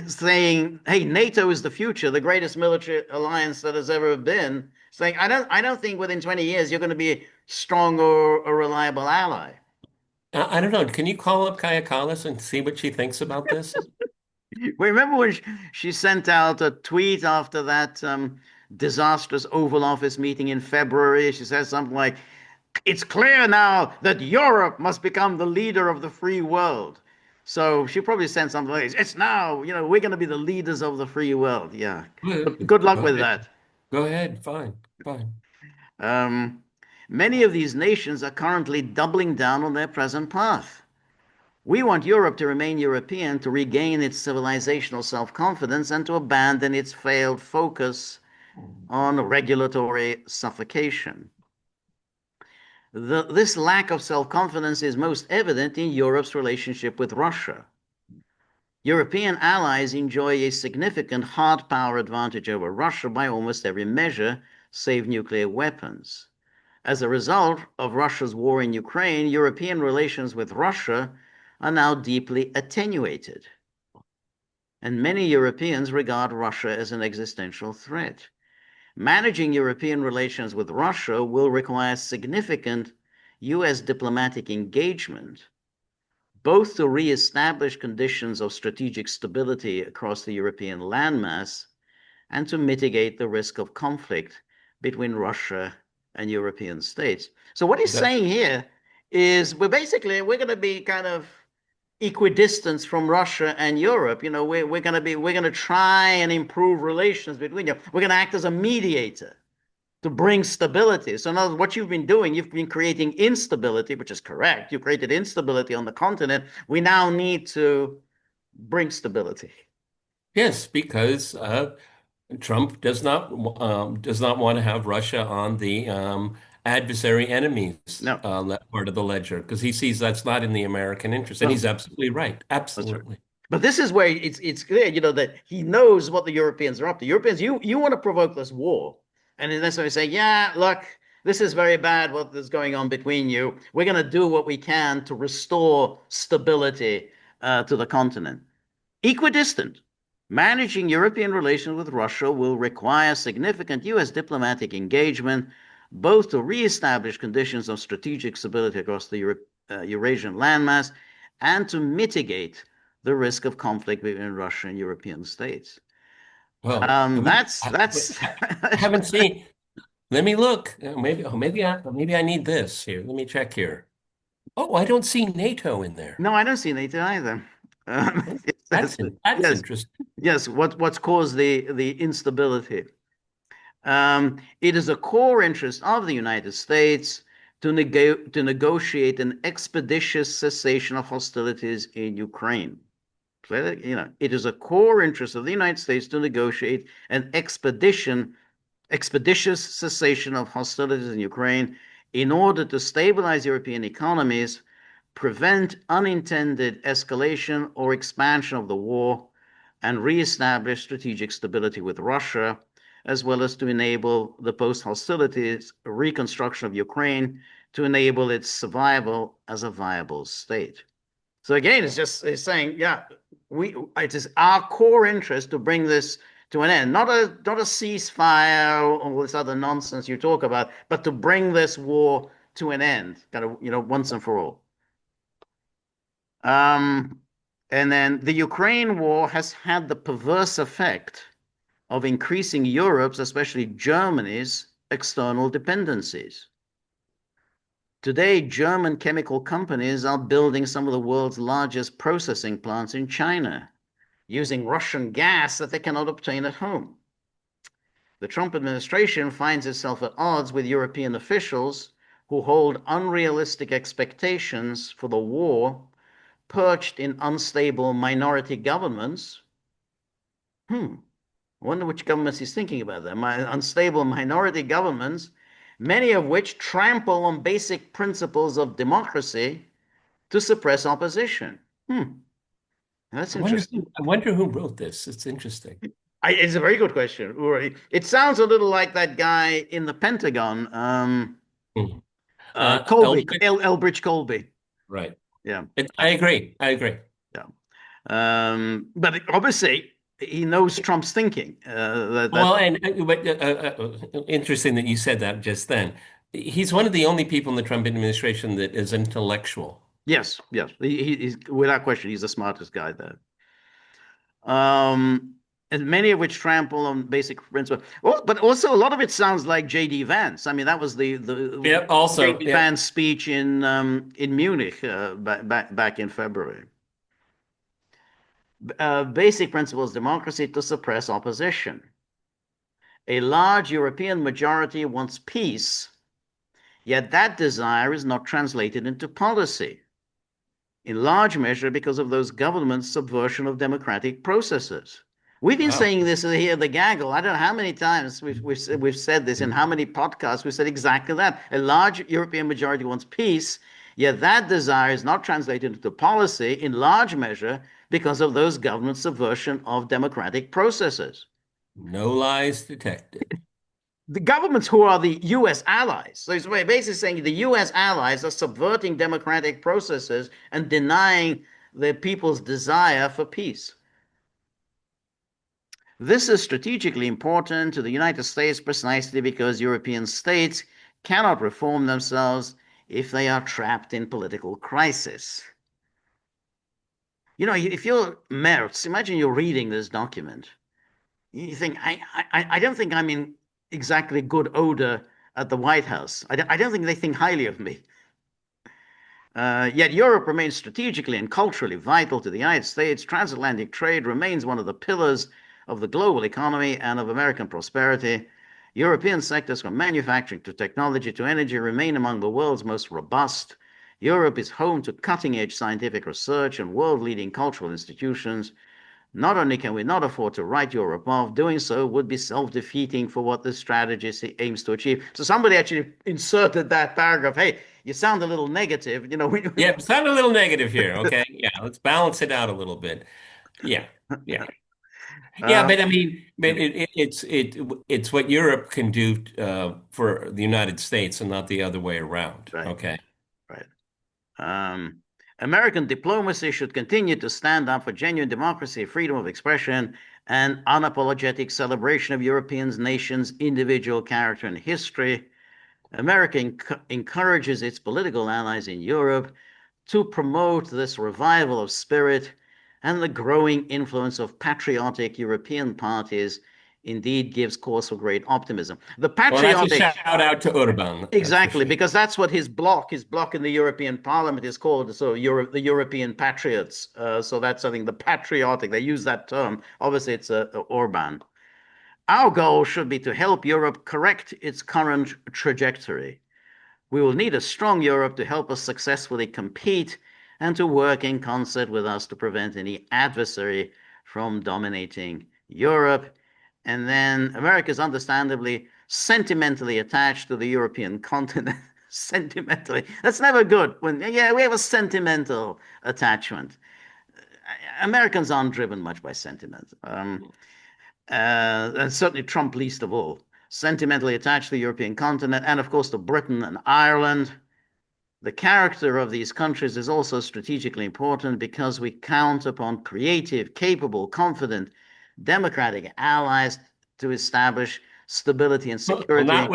saying, "Hey, NATO is the future, the greatest military alliance that has ever been." Saying, "I don't think within 20 years you're going to be a strong or a reliable ally." I don't know. Can you call up Kaya Kallas and see what she thinks about this? Remember when she sent out a tweet after that disastrous Oval Office meeting in February? She says something like, "It's clear now that Europe must become the leader of the free world." So she probably sent something like, "It's now, we're going to be the leaders of the free world." Yeah. Good Go luck with ahead. that. Go ahead. Fine. Fine. Um, Many of these nations are currently doubling down on their present path. We want Europe to remain European, to regain its civilizational self-confidence, and to abandon its failed focus on regulatory suffocation. This lack of self-confidence is most evident in Europe's relationship with Russia. European allies enjoy a significant hard power advantage over Russia by almost every measure, save nuclear weapons. As a result of Russia's war in Ukraine, European relations with Russia are now deeply attenuated. And many Europeans regard Russia as an existential threat. Managing European relations with Russia will require significant US diplomatic engagement, both to re-establish conditions of strategic stability across the European landmass and to mitigate the risk of conflict between Russia and European states. So what he's That, saying here is we're going to be kind of equidistant from Russia and Europe. We're going to try and improve relations between you. We're going to act as a mediator to bring stability. So, in other words, what you've been doing, you've been creating instability, which is correct. You created instability on the continent. We now need to bring stability. yes, because Trump does not want to have Russia on the adversary enemies No, part of the ledger because he sees that's not in the American interest, and no, he's absolutely right. that's right. Absolutely. But this is where it's clear, that he knows what the Europeans are up to. Europeans, you want to provoke this war, and then that's why we say, yeah, look, this is very bad. What is going on between you? We're going to do what we can to restore stability to the continent. Equidistant. Managing European relations with Russia will require significant US diplomatic engagement, both to reestablish conditions of strategic stability across the Eurasian landmass and to mitigate the risk of conflict between Russia and European states. Well, That's I haven't seen. Let me look. Maybe I need this here. Let me check here. Oh, I don't see NATO in there. no, I don't see NATO either. It says, That's yes, interesting. yes. What's caused the instability? It is a core interest of the United States to negotiate an expeditious cessation of hostilities in Ukraine. It is a core interest of the United States to negotiate an expeditious cessation of hostilities in Ukraine in order to stabilize European economies, prevent unintended escalation or expansion of the war, and reestablish strategic stability with Russia, as well as to enable the post-hostilities reconstruction of Ukraine to enable its survival as a viable state. So again, it's saying, yeah, it is our core interest to bring this to an end, not a ceasefire or all this other nonsense you talk about, but to bring this war to an end, kind of, once and for all. And then the Ukraine war has had the perverse effect of increasing Europe's, especially Germany's, external dependencies. Today, German chemical companies are building some of the world's largest processing plants in China, using Russian gas that they cannot obtain at home. The Trump administration finds itself at odds with European officials who hold unrealistic expectations for the war, perched in unstable minority governments. I wonder which governments he's thinking about there. Unstable minority governments, many of which trample on basic principles of democracy to suppress opposition. That's interesting. I wonder who wrote this. It's interesting. It's a very good question, Uri. It sounds a little like that guy in the Pentagon, Colby, Elbridge Colby. Right. Yeah. I agree. Yeah. But obviously, he knows Trump's thinking. Well, interesting that you said that just then. He's one of the only people in the Trump administration that is intellectual. Yes. He's without question, he's the smartest guy there. And many of which trample on basic principles. Well, but also a lot of it sounds like J.D. Vance. I mean, that was the J.D. Vance speech in Munich back in February. Basic principles: democracy to suppress opposition. A large European majority wants peace, yet that desire is not translated into policy, in large measure because of those governments' subversion of democratic processes. We've been saying this here, the gaggle. I don't know how many times we've said this in how many podcasts. We've said exactly that. A large European majority wants peace, yet that desire is not translated into policy in large measure because of those governments' subversion of democratic processes. No lies detected. The governments who are the U.S. allies. So it's basically saying the U.S. allies are subverting democratic processes and denying the people's desire for peace. This is strategically important to the United States precisely because European states cannot reform themselves if they are trapped in political crisis. If you're Merz, imagine you're reading this document. You think, I don't think I'm in exactly good odor at the White House. I don't think they think highly of me. Yet Europe remains strategically and culturally vital to the United States. Transatlantic trade remains one of the pillars of the global economy and of American prosperity. European sectors from manufacturing to technology to energy remain among the world's most robust. Europe is home to cutting-edge scientific research and world-leading cultural institutions. Not only can we not afford to write Europe off, doing so would be self-defeating for what this strategy aims to achieve. So somebody actually inserted that paragraph. Hey, you sound a little negative. Yeah, sound a little negative here. Okay. Yeah, let's balance it out a little bit. Yeah. But I mean, it's what Europe can do for the United States and not the other way around. Right. Okay. Right. American diplomacy should continue to stand up for genuine democracy, freedom of expression, and unapologetic celebration of European nations' individual character and history. America encourages its political allies in Europe to promote this revival of spirit, and the growing influence of patriotic European parties indeed gives cause for great optimism. The Well, that's a patriotic, shout out to Orban, that's for exactly, sure. because that's what his bloc in the European Parliament is called. So the European Patriots. So that's something the patriotic. They use that term. Obviously, it's Orban. Our goal should be to help Europe correct its current trajectory. We will need a strong Europe to help us successfully compete and to work in concert with us to prevent any adversary from dominating Europe. And then America is understandably sentimentally attached to the European continent. Sentimentally. That's never good. Yeah, we have a sentimental attachment. Americans aren't driven much by sentiment. And certainly Trump least of all. Sentimentally attached to the European continent and, of course, to Britain and Ireland. The character of these countries is also strategically important because we count upon creative, capable, confident, democratic allies to establish stability and Well, security. not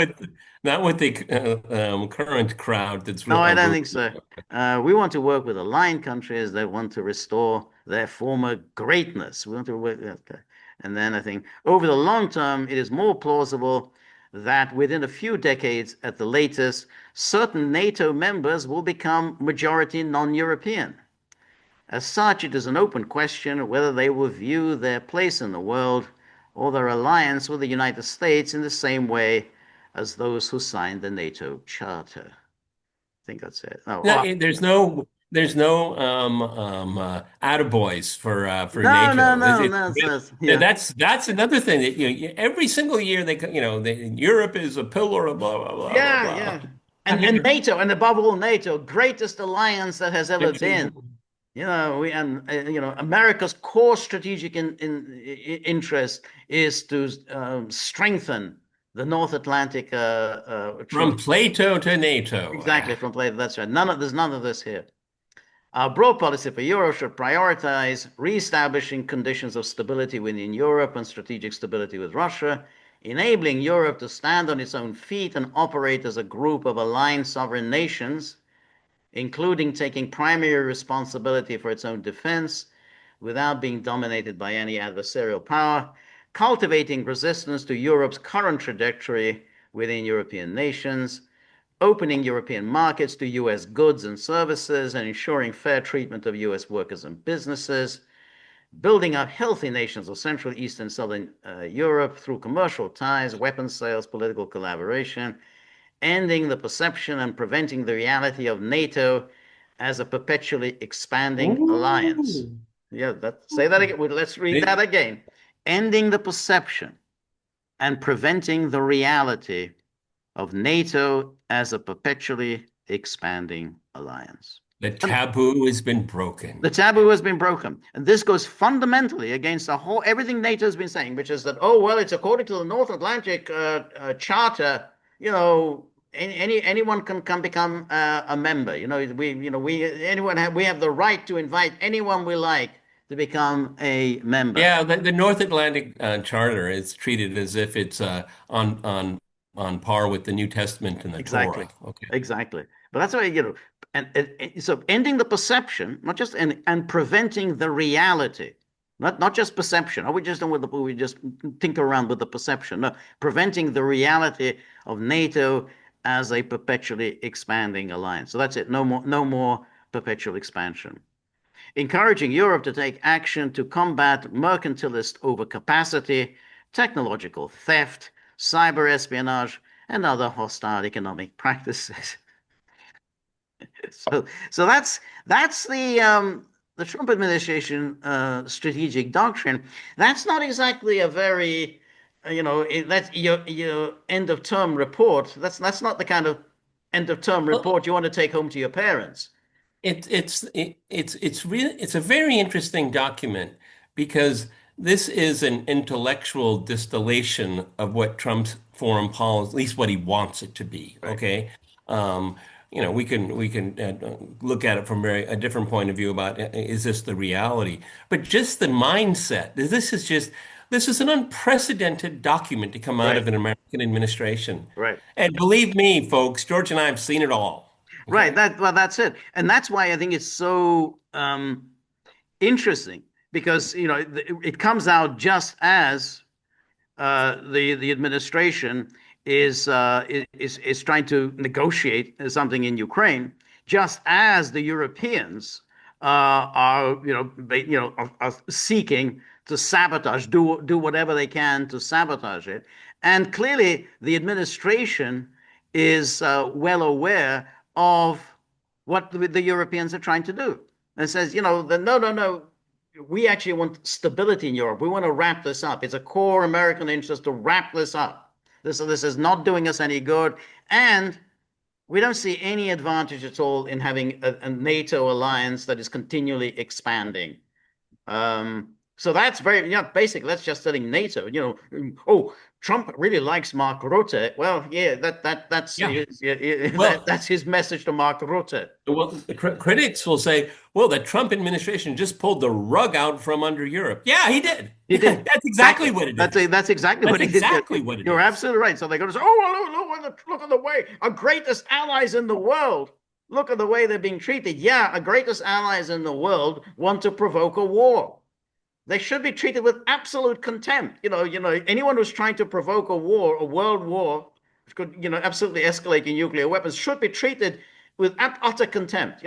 with the current crowd that's No, I don't ruling. think so. We want to work with aligned countries that want to restore their former greatness. We want to work, okay. And then I think over the long term, it is more plausible that within a few decades at the latest, certain NATO members will become majority non-European. As such, it is an open question whether they will view their place in the world or their alliance with the United States in the same way as those who signed the NATO Charter. I think that's it. Oh, No, well, there's no attaboys for no, no, NATO. no, no, yeah, That's another thing that every single year Europe is a pillar of blah blah blah blah yeah, blah. yeah. I And mean, NATO, and above all, NATO, greatest alliance that has ever been. America's core strategic interest is to strengthen the North Atlantic from Treaty. Plato to NATO. Exactly, from Plato. That's right. There's none of this here. Our broad policy for Europe should prioritize re-establishing conditions of stability within Europe and strategic stability with Russia, enabling Europe to stand on its own feet and operate as a group of aligned sovereign nations, including taking primary responsibility for its own defense without being dominated by any adversarial power, cultivating resistance to Europe's current trajectory within European nations, opening European markets to US goods and services, and ensuring fair treatment of US workers and businesses, building up healthy nations of Central, East, and Southern Europe through commercial ties, weapons sales, political collaboration, ending the perception and preventing the reality of NATO as a perpetually expanding alliance. Ooh. Yeah, say that again. Let's read that again. Ending the perception and preventing the reality of NATO as a perpetually expanding alliance. The taboo has been broken. The taboo has been broken. And this goes fundamentally against everything NATO has been saying, which is that, oh, well, it's according to the North Atlantic Charter, anyone can become a member. We have the right to invite anyone we like to become a member. Yeah, the North Atlantic Charter is treated as if it's on par with the New Testament and the Exactly. Torah. Okay. Exactly. But that's why, so ending the perception, not just and preventing the reality, not just perception. Oh, we just tinker around with the perception. No, preventing the reality of NATO as a perpetually expanding alliance. So that's it. No more perpetual expansion. Encouraging Europe to take action to combat mercantilist overcapacity, technological theft, cyber espionage, and other hostile economic practices. So that's the Trump administration strategic doctrine. That's not exactly a very that's your end of term report. That's not the kind of end of term Well, report you want to take home to your parents. it's a very interesting document because this is an intellectual distillation of what Trump's foreign policy, at least what he wants it to be. Right. Okay. Um, we can look at it from a different point of view about is this the reality? But just the mindset. This is just This is an unprecedented document to come out Right, of an American administration. right. And believe me, folks, George and I have seen it all. Right. Okay. That's it. And that's why I think it's so interesting because it comes out just as the administration is trying to negotiate something in Ukraine, just as the Europeans are are seeking to sabotage, do whatever they can to sabotage it, and clearly the administration is well aware of what the Europeans are trying to do, and says, no, no, no, we actually want stability in Europe. We want to wrap this up. It's a core American interest to wrap this up. This is not doing us any good. And we don't see any advantage at all in having a NATO alliance that is continually expanding. So that's very, basically, that's just telling NATO, oh, Trump really likes Mark Rutte. Well, yeah, that's Yeah. that's his message to Mark Rutte. Well, the critics will say, well, the Trump administration just pulled the rug out from under Europe. Yeah, he did. He did. That's exactly Exactly. what it is. That's exactly That's what he did. exactly what it You're is. absolutely right. So they're going to say, "Oh, well, look at the way our greatest allies in the world. Look at the way they're being treated." Yeah, our greatest allies in the world want to provoke a war. They should be treated with absolute contempt. Anyone who's trying to provoke a war, a world war, which could, absolutely escalate in nuclear weapons, should be treated with utter contempt.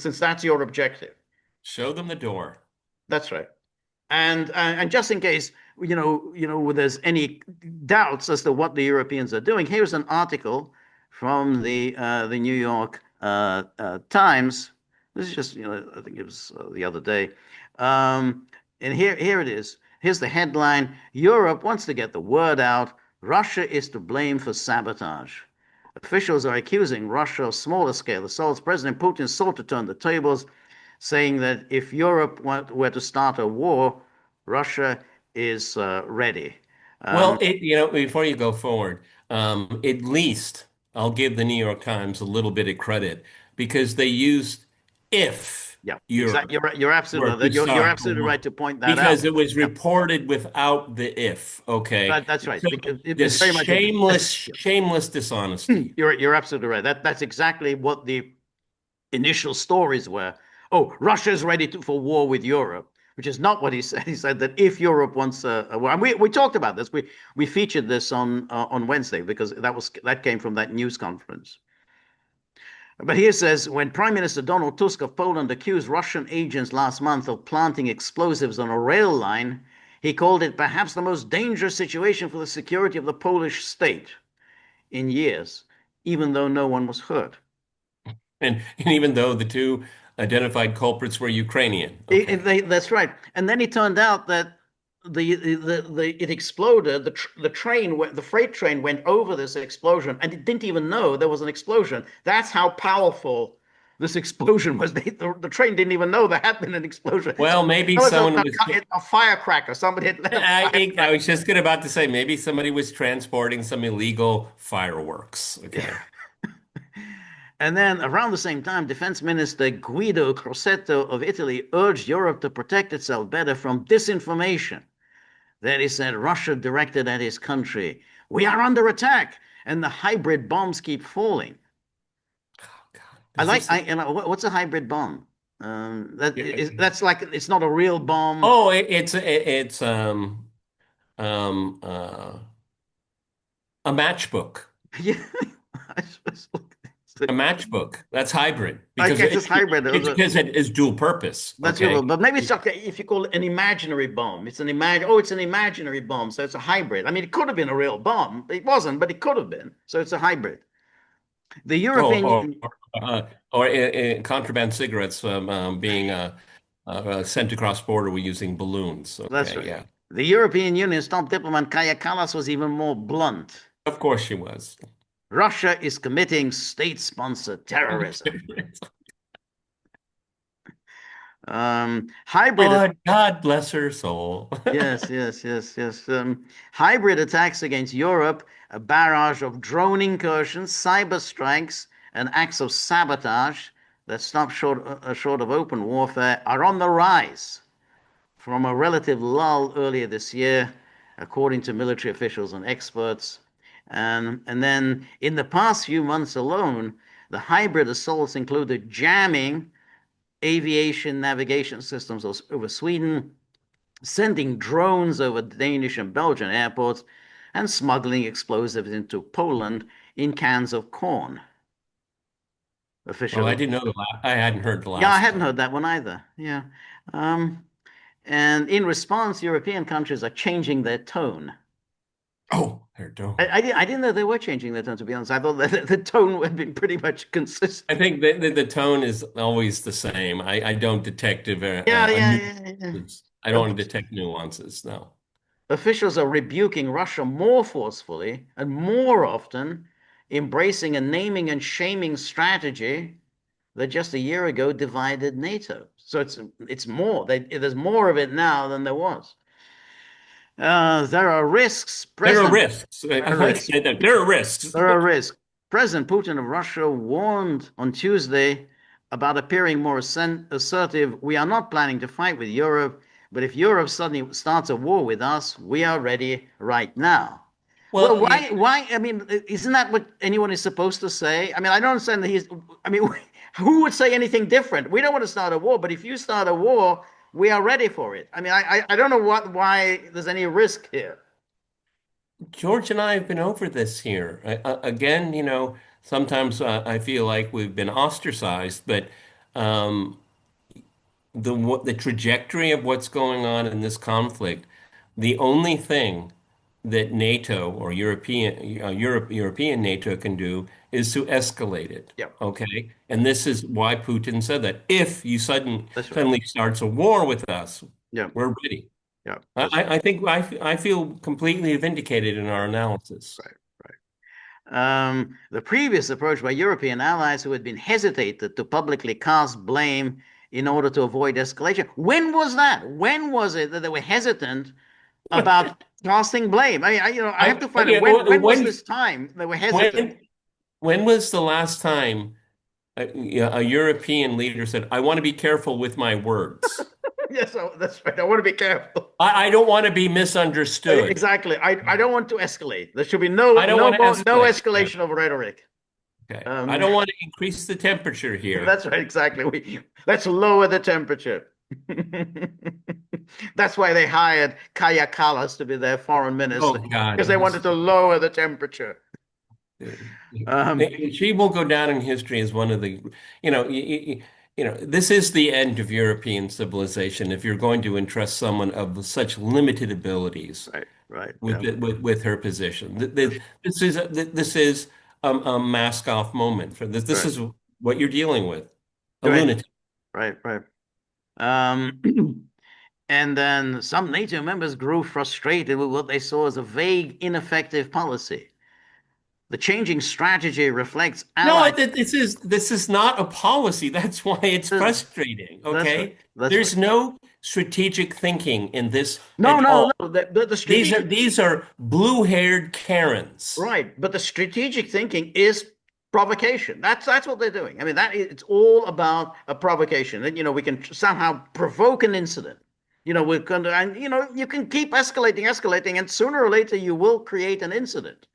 Since that's your objective. Show them the door. That's right. And just in case there's any doubts as to what the Europeans are doing, here's an article from the New York Times. This is just I think it was the other day, and here it is. Here's the headline: Europe wants to get the word out. Russia is to blame for sabotage. Officials are accusing Russia of smaller scale assaults. President Putin sought to turn the tables, saying that if Europe were to start a war, Russia is ready. Well, before you go forward, at least I'll give the New York Times a little bit of credit because they used if Yeah, exactly. Europe You're were absolutely to you're start a absolutely war, right to point that out. because it was Yeah, reported without the if. Okay, that's right. so Because it's this very much shameless dishonesty. you're absolutely right. That's exactly what the initial stories were. Oh, Russia's ready for war with Europe, which is not what he said. He said that if Europe wants a war, and we talked about this. We featured this on Wednesday because that came from that news conference. But here says when Prime Minister Donald Tusk of Poland accused Russian agents last month of planting explosives on a rail line, he called it perhaps the most dangerous situation for the security of the Polish state in years, even though no one was hurt. And even though the two identified culprits were Ukrainian. Okay. That's right. And then it turned out that it exploded. The freight train went over this explosion, and it didn't even know there was an explosion. That's how powerful this explosion was. The train didn't even know there had been an explosion. Well, maybe It was someone was. a firecracker. Somebody had lit a I firecracker. was just about to say maybe somebody was transporting some illegal fireworks. Okay. Yeah. And then around the same time, Defense Minister Guido Crosetto of Italy urged Europe to protect itself better from disinformation that he said Russia directed at his country. We are under attack, and the hybrid bombs keep falling. Oh, God. I Is like this? what's a hybrid bomb? Yeah. That's like it's not a real bomb. Oh, it's um uh a matchbook. Yeah, I suppose. A matchbook. That's hybrid because Okay, it's hybrid. it is dual purpose. That's Okay. your, but maybe it's okay if you call it an imaginary bomb. It's an imaginary bomb, so it's a hybrid. I mean, it could have been a real bomb. It wasn't, but it could have been. So it's a hybrid. The Oh, European, contraband cigarettes being sent across border with using balloons. that's Okay, right. yeah. The European Union's top diplomat Kaya Kallas was even more blunt. Of course she was. Russia is committing state-sponsored terrorism. Hybrid, Oh, God bless her soul. yes, yes, yes, yes. Hybrid attacks against Europe, a barrage of drone incursions, cyber strikes, and acts of sabotage that stop short of open warfare are on the rise from a relative lull earlier this year, according to military officials and experts. And then in the past few months alone, the hybrid assaults included jamming aviation navigation systems over Sweden, sending drones over Danish and Belgian airports, and smuggling explosives into Poland in cans of corn. Oh, I Official. didn't know I hadn't heard the Yeah, I last hadn't part. heard that one either. Yeah. Um, and in response, European countries are changing their tone. Oh, there, don't. I didn't know they were changing their tone, to be honest. I thought that the tone had been pretty much consistent. I think the tone is always the same. I don't detect Yeah, a yeah, yeah, yeah. nuance. I don't detect nuances. No. Officials are rebuking Russia more forcefully and more often, embracing a naming and shaming strategy that just a year ago divided NATO. So it's more. There's more of it now than there was. There are risks. There are President, risks. there I are like risks. saying that. There are risks. There are risks. President Putin of Russia warned on Tuesday about appearing more assertive. We are not planning to fight with Europe, but if Europe suddenly starts a war with us, we are ready right now. Well, Well, why? I mean, isn't that what anyone is supposed to say? I mean, I don't understand that he's, I mean, who would say anything different? We don't want to start a war, but if you start a war, we are ready for it. I mean, I don't know why there's any risk here. George and I have been over this here. Again, sometimes I feel like we've been ostracized, but um, the trajectory of what's going on in this conflict, the only thing that NATO or European NATO can do is to escalate it. Yeah, Okay, and this is why Putin said that if you that's right. suddenly starts a war with us, Yeah, we're ready. yeah, I, that's right. I think I feel completely vindicated in our analysis. Right, right. The previous approach by European allies who had been hesitated to publicly cast blame in order to avoid escalation. When was that? When was it that they were hesitant about casting blame? I mean, I have to find it. Yeah, When was this time they were hesitant? when when was the last time a European leader said, "I want to be careful with my words. Yes, that's right. I want to be careful. I don't want to be misunderstood. Exactly. I don't want to escalate. There should be I don't want to no escalate." Yeah. escalation of rhetoric. Okay. I Um, don't want to increase the temperature here. That's right, exactly. Let's lower the temperature. That's why they hired Kaya Kallas to be their foreign Oh minister, God. because they wanted to lower the temperature. Um, She will go down in history as one of the, you know, this is the end of European civilization if you're going to entrust someone of such limited abilities right, right, with yeah, with her position. for This is a mask off moment for this. This right, is what you're dealing with, a right, lunatic. right, right. Um, and then some NATO members grew frustrated with what they saw as a vague, ineffective policy. The changing strategy reflects No, allied. this is not a policy. That's why it's frustrating. That's right. Okay, That's right. there's no strategic thinking in this No, at no, all. no. The strategic. These are blue-haired Karens. Right, but the strategic thinking is provocation. That's what they're doing. I mean, it's all about a provocation. And we can somehow provoke an incident. We're going to, and you can keep escalating, and sooner or later you will create an incident.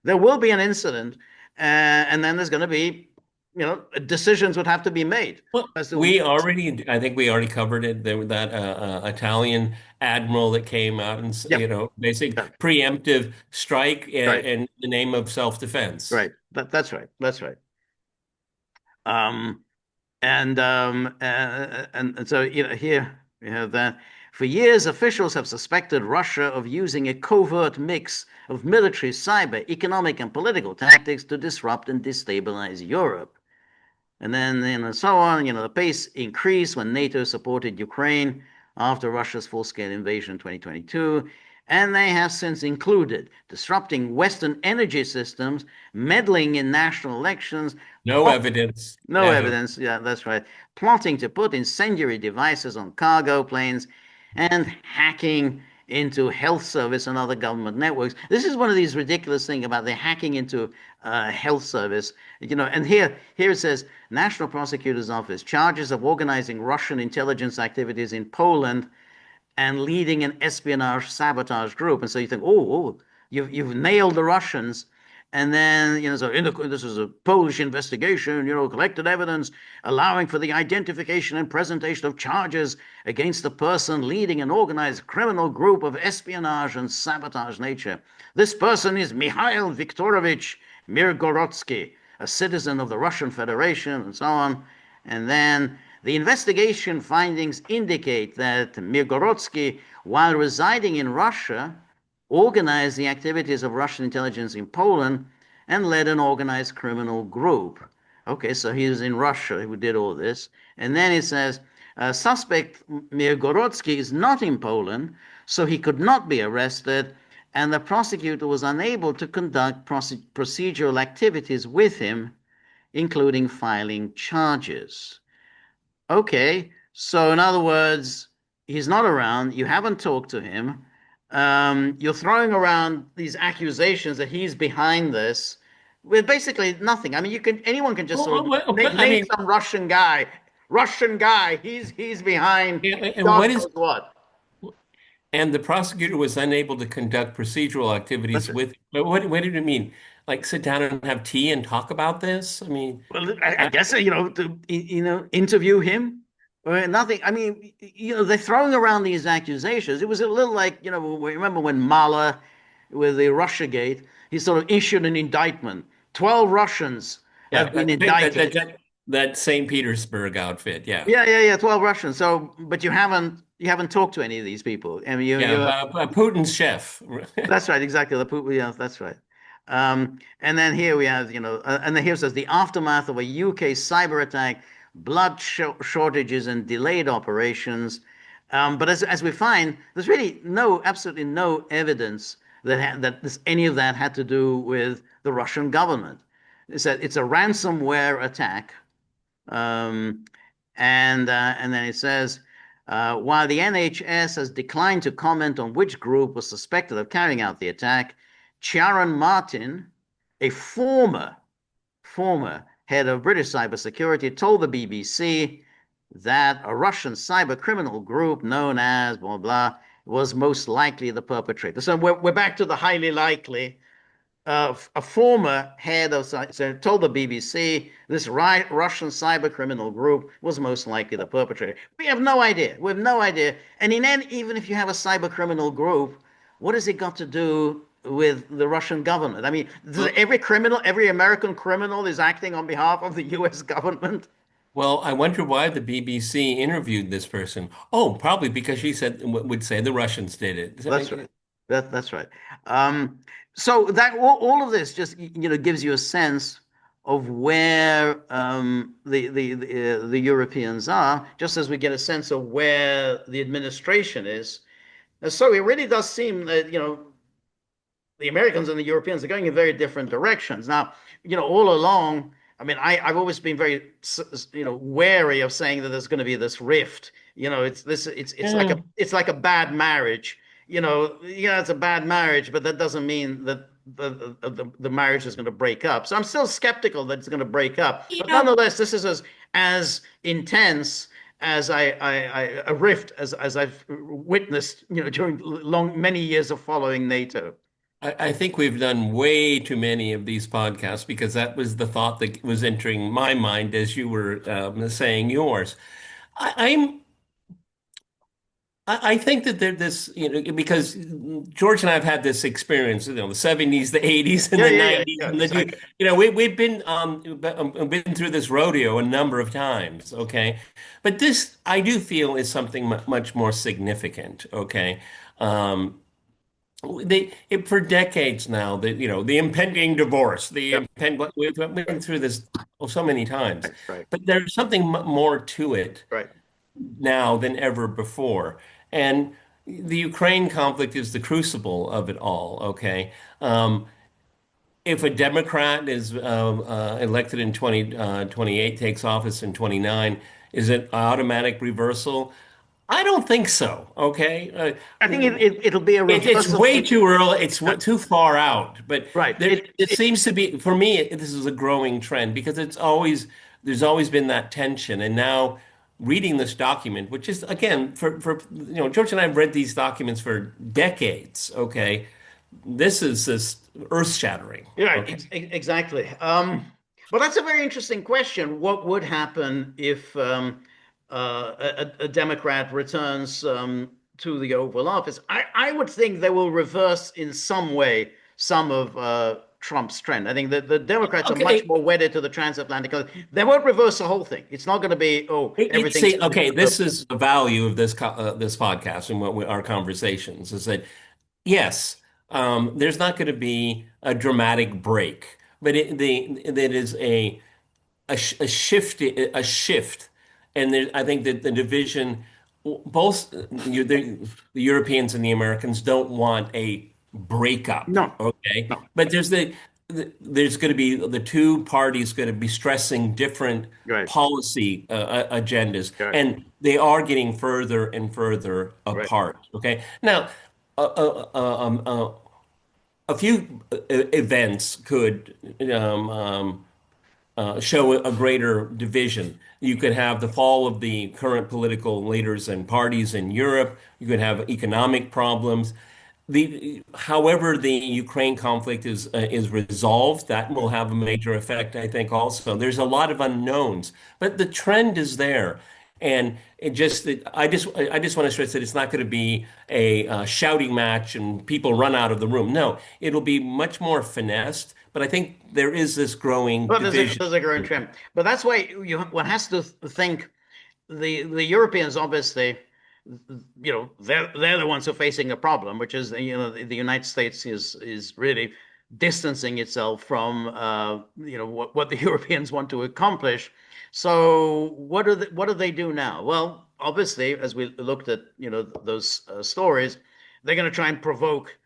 There will be an incident, and then there's going to be, decisions would have to be made Well, as to. I think we already covered it. There was that Italian admiral that came out and, Yep, basic yeah, preemptive strike right, in the name of self-defense. right. That's right. That's right. Um, and so here we have that. For years, officials have suspected Russia of using a covert mix of military, cyber, economic, and political tactics to disrupt and destabilize Europe. And then, so on. The pace increased when NATO supported Ukraine after Russia's full-scale invasion in 2022. And they have since included disrupting Western energy systems, meddling in national elections, No evidence. no Ever. evidence. Yeah, that's right. Plotting to put incendiary devices on cargo planes and hacking into health service and other government networks. This is one of these ridiculous things about the hacking into health service. And here it says National Prosecutor's Office charges of organizing Russian intelligence activities in Poland and leading an espionage sabotage group. And so you think, oh, you've nailed the Russians. And then, so this is a Polish investigation, collected evidence allowing for the identification and presentation of charges against the person leading an organized criminal group of espionage and sabotage nature. This person is Mikhail Viktorovich Mirgorodsky, a citizen of the Russian Federation, and so on. And then the investigation findings indicate that Mirgorodsky, while residing in Russia, organized the activities of Russian intelligence in Poland and led an organized criminal group. Okay, so he was in Russia who did all this. And then it says, suspect Mirgorodsky is not in Poland, so he could not be arrested, and the prosecutor was unable to conduct procedural activities with him, including filing charges. Okay, so in other words, he's not around, you haven't talked to him, you're throwing around these accusations that he's behind this with basically nothing. I mean, anyone can just sort of name some Russian guy. He's behind and God what knows is what. and the prosecutor was unable to conduct procedural That's activities it. with. But what did it mean? Like sit down and have tea and talk about this? I mean, Well, I guess to interview him or nothing. I mean, they're throwing around these accusations. It was a little like remember when Mahler with the Russiagate, he sort of issued an indictment. 12 Russians have yeah, been indicted. that St. Petersburg outfit. Yeah, Yeah. 12 Russians. So, but you haven't talked to any of these people. I mean, yeah. Putin's chef. that's right, exactly. Yeah, that's right. And then here we have, and then here it says the aftermath of a UK cyber attack, blood shortages and delayed operations. But as we find, there's really absolutely no evidence that any of that had to do with the Russian government. It's a ransomware attack. Um, and then it says, while the NHS has declined to comment on which group was suspected of carrying out the attack, Sharon Martin, a former head of British cybersecurity, told the BBC that a Russian cyber criminal group known as blah blah was most likely the perpetrator. So we're back to the highly likely. A former head of told the BBC this Russian cyber criminal group was most likely the perpetrator. We have no idea. We have no idea. And even if you have a cyber criminal group, what has it got to do with the Russian government? I mean, every American criminal is acting on behalf of the U.S. government. Well, I wonder why the BBC interviewed this person. Oh, probably because she would say the Russians did That's it. right. That's right. Um, so that all of this just gives you a sense of where the Europeans are, just as we get a sense of where the administration is. And so it really does seem that the Americans and the Europeans are going in very different directions. Now, all along, I mean, I've always been very, wary of saying that there's going to be this rift. Yeah. It's like a bad marriage. It's a bad marriage, but that doesn't mean that the marriage is going to break up. So I'm still skeptical that it's going to break up. But Yeah. nonetheless, this is as intense as a rift as I've witnessed, during many years of following NATO. I think we've done way too many of these podcasts because that was the thought that was entering my mind as you were saying yours. I, I'm I think that this, because George and I have had this experience, the 70s, the 80s, and Yeah, the yeah, yeah, 90s, yeah. and Exactly. we've been through this rodeo a number of times, okay? But this, I do feel, is something much more significant, okay? Um, for decades now, the impending divorce, Yep. we've been through this so many times, Right. but there's something more to it Right. now than ever before. And the Ukraine conflict is the crucible of it all, okay? If a Democrat is elected in 2028, takes office in 29, is it automatic reversal? I don't think so, okay? I think it'll be a It's reversal. way too early. It's too far out. But Right. it seems to be, for me, this is a growing trend because there's always been that tension. And now reading this document, which is again George and I have read these documents for decades. Okay, this is just earth-shattering. You're right, Okay. exactly. Well, that's a very interesting question. What would happen if a Democrat returns to the Oval Office? I would think they will reverse in some way some of Trump's trend. I think that the Democrats are much Okay. more wedded to the transatlantic. They won't reverse the whole thing. It's not going to be, oh, everything's See, going to okay, be. this is the value of this podcast and our conversations is that yes, there's not going to be a dramatic break, but that is a shift, and I think that the division, both the Europeans and the Americans don't want a breakup, No, okay? no, But there's going to be the two parties going to be stressing different right, policy agendas, right, and they are getting further and further right. apart. Okay, now. Uh, uh, uh, um, uh, a few events could show a greater division. You could have the fall of the current political leaders and parties in Europe. You could have economic problems. However, the Ukraine conflict is resolved, that will have a major effect, I think, also. There's a lot of unknowns, but the trend is there. And I just want to stress that it's not going to be a shouting match and people run out of the room. No, it'll be much more finessed. But I think there is this growing Well, division. there's a growing trend, but that's why one has to think the Europeans obviously, they're the ones who are facing a problem, which is the United States is really distancing itself from what the Europeans want to accomplish. So what do they do now? Well, obviously, as we looked at those stories, they're going to try and provoke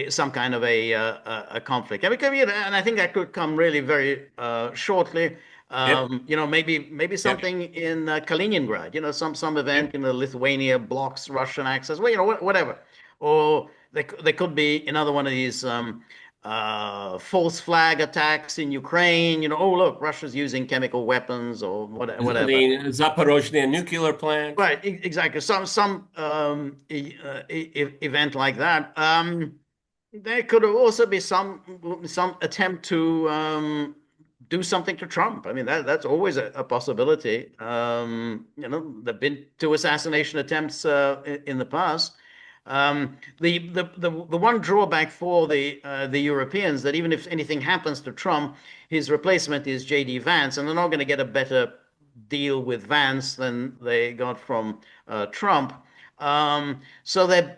some kind of a conflict. And I think that could come really very shortly. Yep. Maybe Yep. something in Kaliningrad. Some event Yep. in Lithuania blocks Russian access. Well, whatever. Or there could be another one of these false flag attacks in Ukraine. Oh, look, Russia's using chemical weapons or whatever. The Zaporozhye nuclear plant. Right, exactly. Some event like that. There could also be some attempt to do something to Trump. I mean, that's always a possibility. There've been two assassination attempts in the past. The one drawback for the Europeans that even if anything happens to Trump, his replacement is J.D. Vance, and they're not going to get a better deal with Vance than they got from Trump. So their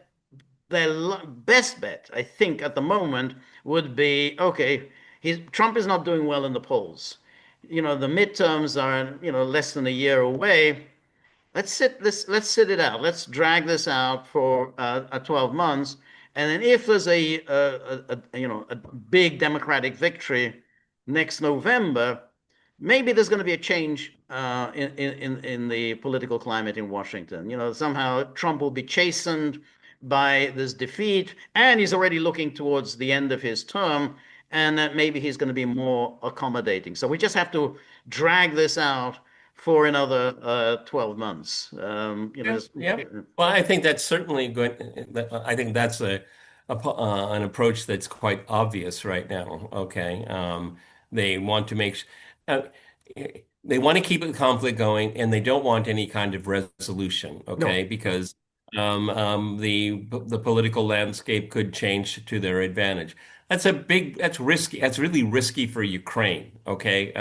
best bet, I think, at the moment would be okay. Trump is not doing well in the polls. The midterms are less than a year away. Let's sit it out. Let's drag this out for 12 months, and then if there's a big Democratic victory next November, maybe there's going to be a change in the political climate in Washington. Somehow Trump will be chastened by this defeat, and he's already looking towards the end of his term, and that maybe he's going to be more accommodating. So we just have to drag this out for another 12 months. Yeah, yeah. Well, I think that's certainly good. I think that's an approach that's quite obvious right now. Okay, they want to uh, they want to keep the conflict going, and they don't want any kind of resolution. Okay, No, because the political landscape could change to their advantage. That's risky. That's really risky for Ukraine. Okay.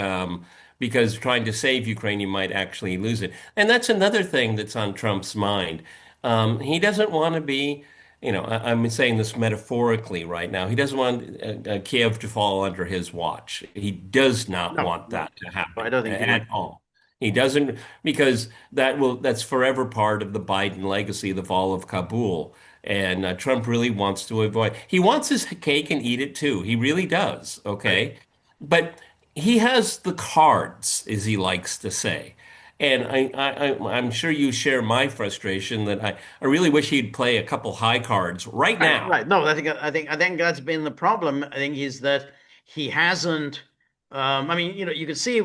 Because trying to save Ukraine, you might actually lose it. And that's another thing that's on Trump's mind. He doesn't want to be, I'm saying this metaphorically right now. He doesn't want Kiev to fall under his watch. He does not no, want no. that to I happen don't think he would. at all. He doesn't because that's forever part of the Biden legacy, the fall of Kabul. And Trump really wants to avoid. He wants his cake and eat it too. He really does. Right. Okay. But he has the cards, as he likes to say. And I'm sure you share my frustration that I really wish he'd play a couple high cards right Right, now. right. No, I think that's been the problem. I think is that he hasn't. I mean, you can see.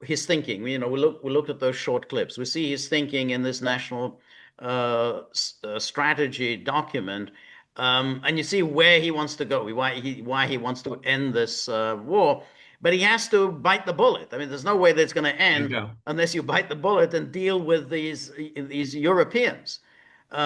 his thinking. We looked at those short clips. We see his thinking in this national strategy document, and you see where he wants to go, why he wants to end this war. But he has to bite the bullet. I mean, there's no way that it's going to There you end go. unless you bite the bullet and deal with these Europeans.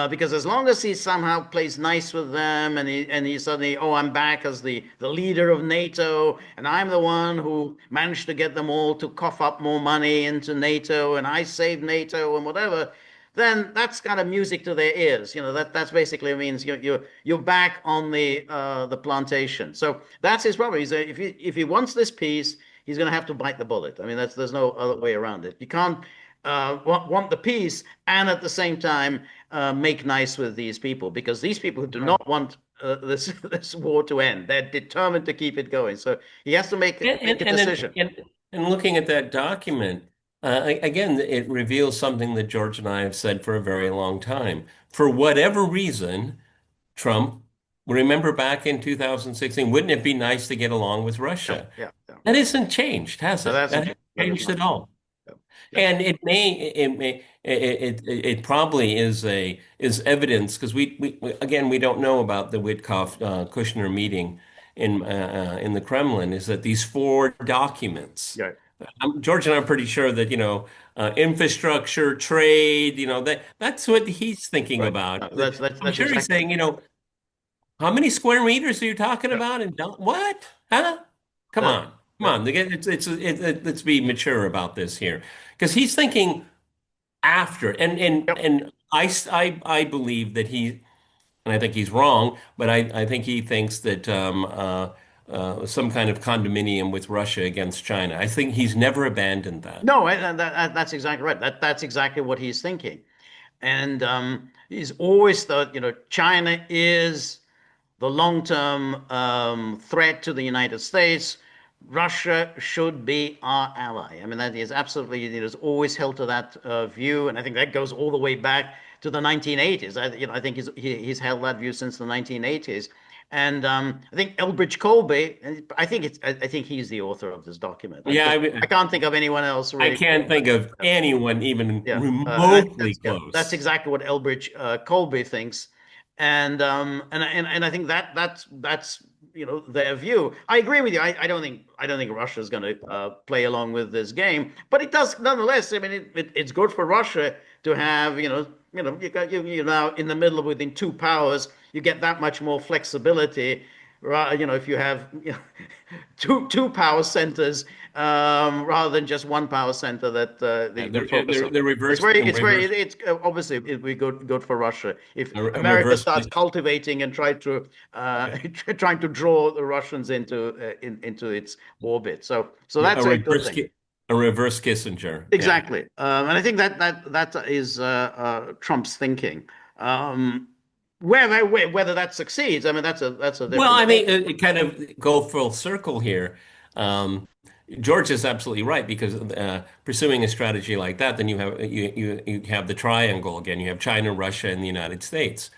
Because as long as he somehow plays nice with them, and he suddenly, oh, I'm back as the leader of NATO, and I'm the one who managed to get them all to cough up more money into NATO, and I saved NATO and whatever, then that's kind of music to their ears. That's basically means you're back on the plantation. So that's his problem. If he wants this peace, he's going to have to bite the bullet. I mean, there's no other way around it. You can't want the peace and at the same time make nice with these people, because these people do Right. not want this war to end. They're determined to keep it going. So he has to And make a and then decision. and looking at that document, again, it reveals something that George and I have said for a very long time. For whatever reason, Trump, remember back in 2016, wouldn't it be nice to get along with Yeah, Russia? yeah, yeah. That isn't changed, has No, it? that's That hasn't that is changed not. at all. Yeah, yeah. And it probably is evidence because again we don't know about the Witkoff Kushner meeting in the Kremlin, is that these four documents. Yeah, George and I are pretty sure that infrastructure, trade, that's what he's thinking right. about. No, that's I'm that's sure he's exactly. saying, how many square meters are you talking Yeah. about? And what? Huh? Come The, on, come the, on. Let's be mature about this here, because he's thinking after, yep. and I believe that and I think he's wrong, but I think he thinks that some kind of condominium with Russia against China. I think he's never abandoned that. No, that's exactly right. That's exactly what he's thinking. And he's always thought, China is the long-term threat to the United States. Russia should be our ally. I mean, that is absolutely, it has always held to that view, and I think that goes all the way back to the 1980s. I think he's held that view since the 1980s. And I think Elbridge Colby, I think he's the author of this document. Yeah, I can't think of anyone else I really. can't think of anyone even Yeah, remotely that's close. exactly what Elbridge Colby thinks, and I think that's their view. I agree with you. I don't think Russia's going to play along with this game, but it does nonetheless. I mean, it's good for Russia to have you're now in the middle of within two powers. You get that much more flexibility, right? If you have two power centers rather than just one power center that you focus on. They're It's reversed very, and it's very, reversed obviously it'd be good for Russia if America reverse starts cultivating and yeah, trying to draw the Russians into its orbit. So yeah, that's a good thing. a reverse Kissinger. Yeah. Exactly, and I think that is Trump's thinking. Whether that succeeds, I mean, that's a Well, different I story. mean, it kind of go full circle here. Um, George is absolutely right because pursuing a strategy like that, then you have the triangle again. You have China, Russia, and the United States.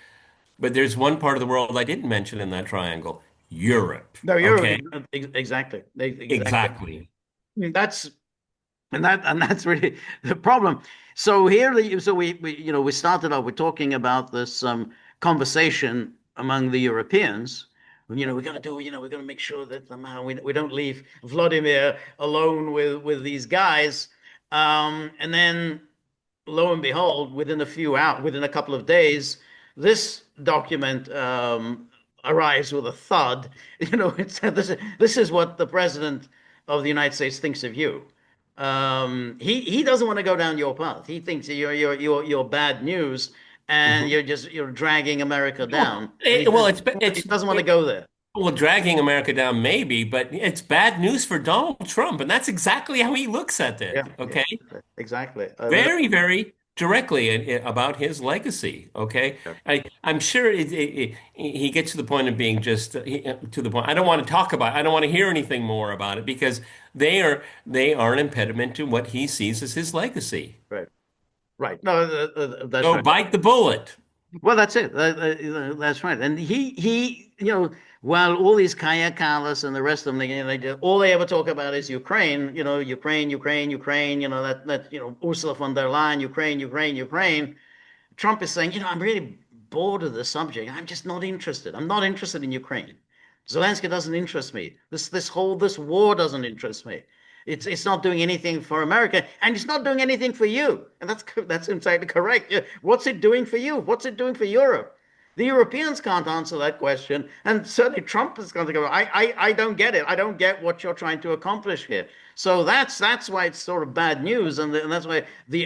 But there's one part of the world I didn't mention in that triangle, Europe. No, you're Okay, exactly. exactly. That's and that's really the problem. So we started off with talking about this conversation among the Europeans. We're going to make sure that somehow we don't leave Vladimir alone with these guys. And then lo and behold, within a couple of days, this document arrives with a thud. This is what the president of the United States thinks of you. He doesn't want to go down your path. He thinks you're bad news, and Mhm. you're dragging America down, and Well, he doesn't want to go there. well, dragging America down maybe, but it's bad news for Donald Trump, and that's exactly how he looks at Yeah, it. yeah, Okay, exactly. very, very directly about his legacy. Okay, I'm sure he gets to the point of being just to the point. I don't want to talk about. I don't want to hear anything more about it because they are an impediment to what he sees as his legacy. Right, right. No, So that's right. bite the bullet. Well, that's it. That's right. And he while all these Kaya Kallas and the rest of them, all they ever talk about is Ukraine, Ukraine, Ukraine, Ukraine, Ursula von der Leyen, Ukraine, Ukraine, Ukraine. Trump is saying, I'm really bored of the subject. I'm just not interested. I'm not interested in Ukraine. Zelensky doesn't interest me. This war doesn't interest me. It's not doing anything for America, and it's not doing anything for you. And that's entirely correct. Yeah. What's it doing for you? What's it doing for Europe? The Europeans can't answer that question, and certainly Trump is going to go. I don't get it. I don't get what you're trying to accomplish here. So that's why it's sort of bad news, and that's why the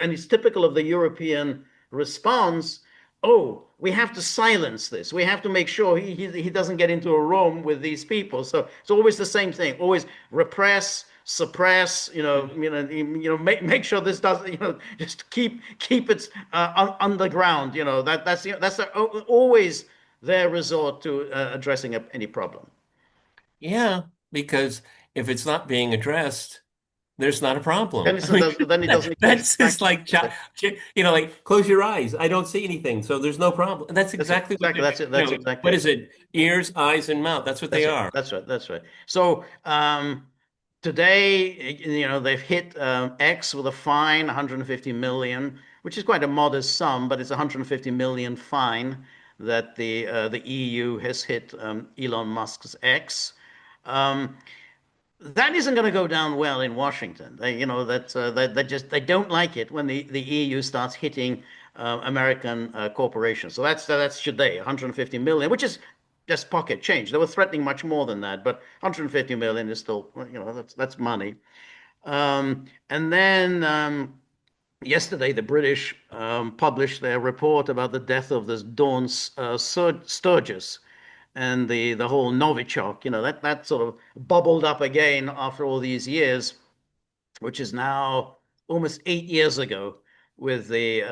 and it's typical of the European response. Oh, we have to silence this. We have to make sure he doesn't get into a room with these people. So it's always the same thing. Always repress, suppress. Make sure this doesn't. Just keep it underground. Always their resort to addressing any problem. Yeah, because if it's not being addressed, there's not a Then problem. it I mean, does. Then it doesn't exist. that's just Exactly. like, like close your eyes. I don't see anything, so there's no problem. That's That's it. exactly what Exactly. That's it. That's exactly what it. is it? Ears, eyes, and mouth. That's what That's they right. are. That's right. That's right. So today, they've hit X with a fine, 150 million, which is quite a modest sum, but it's a 150 million fine that the EU has hit Elon Musk's X. Um, that isn't going to go down well in Washington. They don't like it when the EU starts hitting American corporations. So that's today, 150 million, which is just pocket change. They were threatening much more than that, but 150 million is still, that's money. And then yesterday, the British published their report about the death of this Dawn Sturgis and the whole Novichok. That sort of bubbled up again after all these years, which is now almost 8 years ago, with the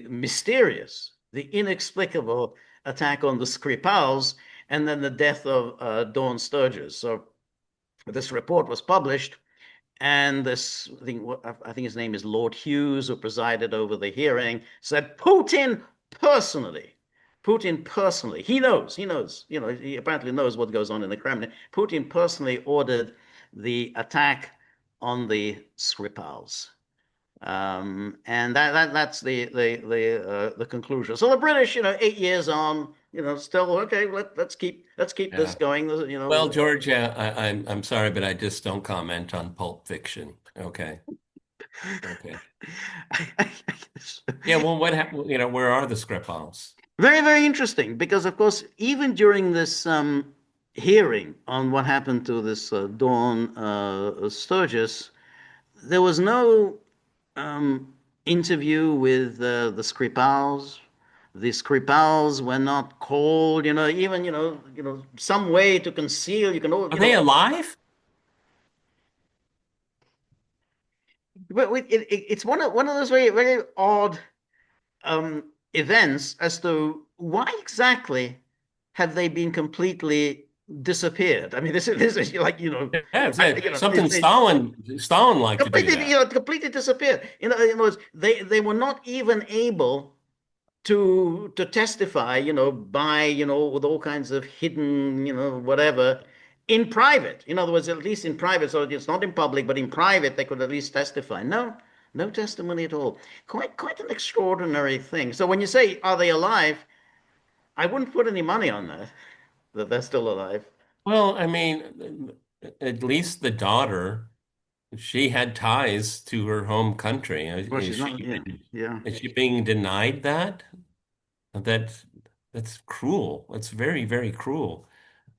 mysterious, the inexplicable attack on the Skripals, and then the death of Dawn Sturgis. So this report was published, and this, I think his name is Lord Hughes, who presided over the hearing, said Putin personally, he knows, he apparently knows what goes on in the Kremlin. Putin personally ordered the attack on the Skripals. And that's the conclusion. So the British, 8 years on, still okay. Let's keep this Yeah. going. Well, Georgia, I'm sorry, but I just don't comment on Pulp Fiction. Okay. Okay. Yeah, well, what happened? Where are the Skripals? Very, very interesting because, of course, even during this hearing on what happened to this Dawn Sturgis, there was no interview with the Skripals. The Skripals were not called, even some way to conceal. You can, Are they alive? but it's one of those very, very odd events as to why exactly have they been completely disappeared. I mean, this is like, Yeah, something it's Stalin liked to do completely, that. completely disappeared. In other words, they were not even able to testify, by, with all kinds of hidden, whatever, in private. In other words, at least in private, so it's not in public, but in private, they could at least testify. No, no testimony at all. Quite an extraordinary thing. So when you say, are they alive? I wouldn't put any money on that they're still alive. Well, I mean, at least the daughter, she had ties to her home country. Well, she's not. Yeah, yeah. Is she being denied that? That that's cruel. That's very, very cruel.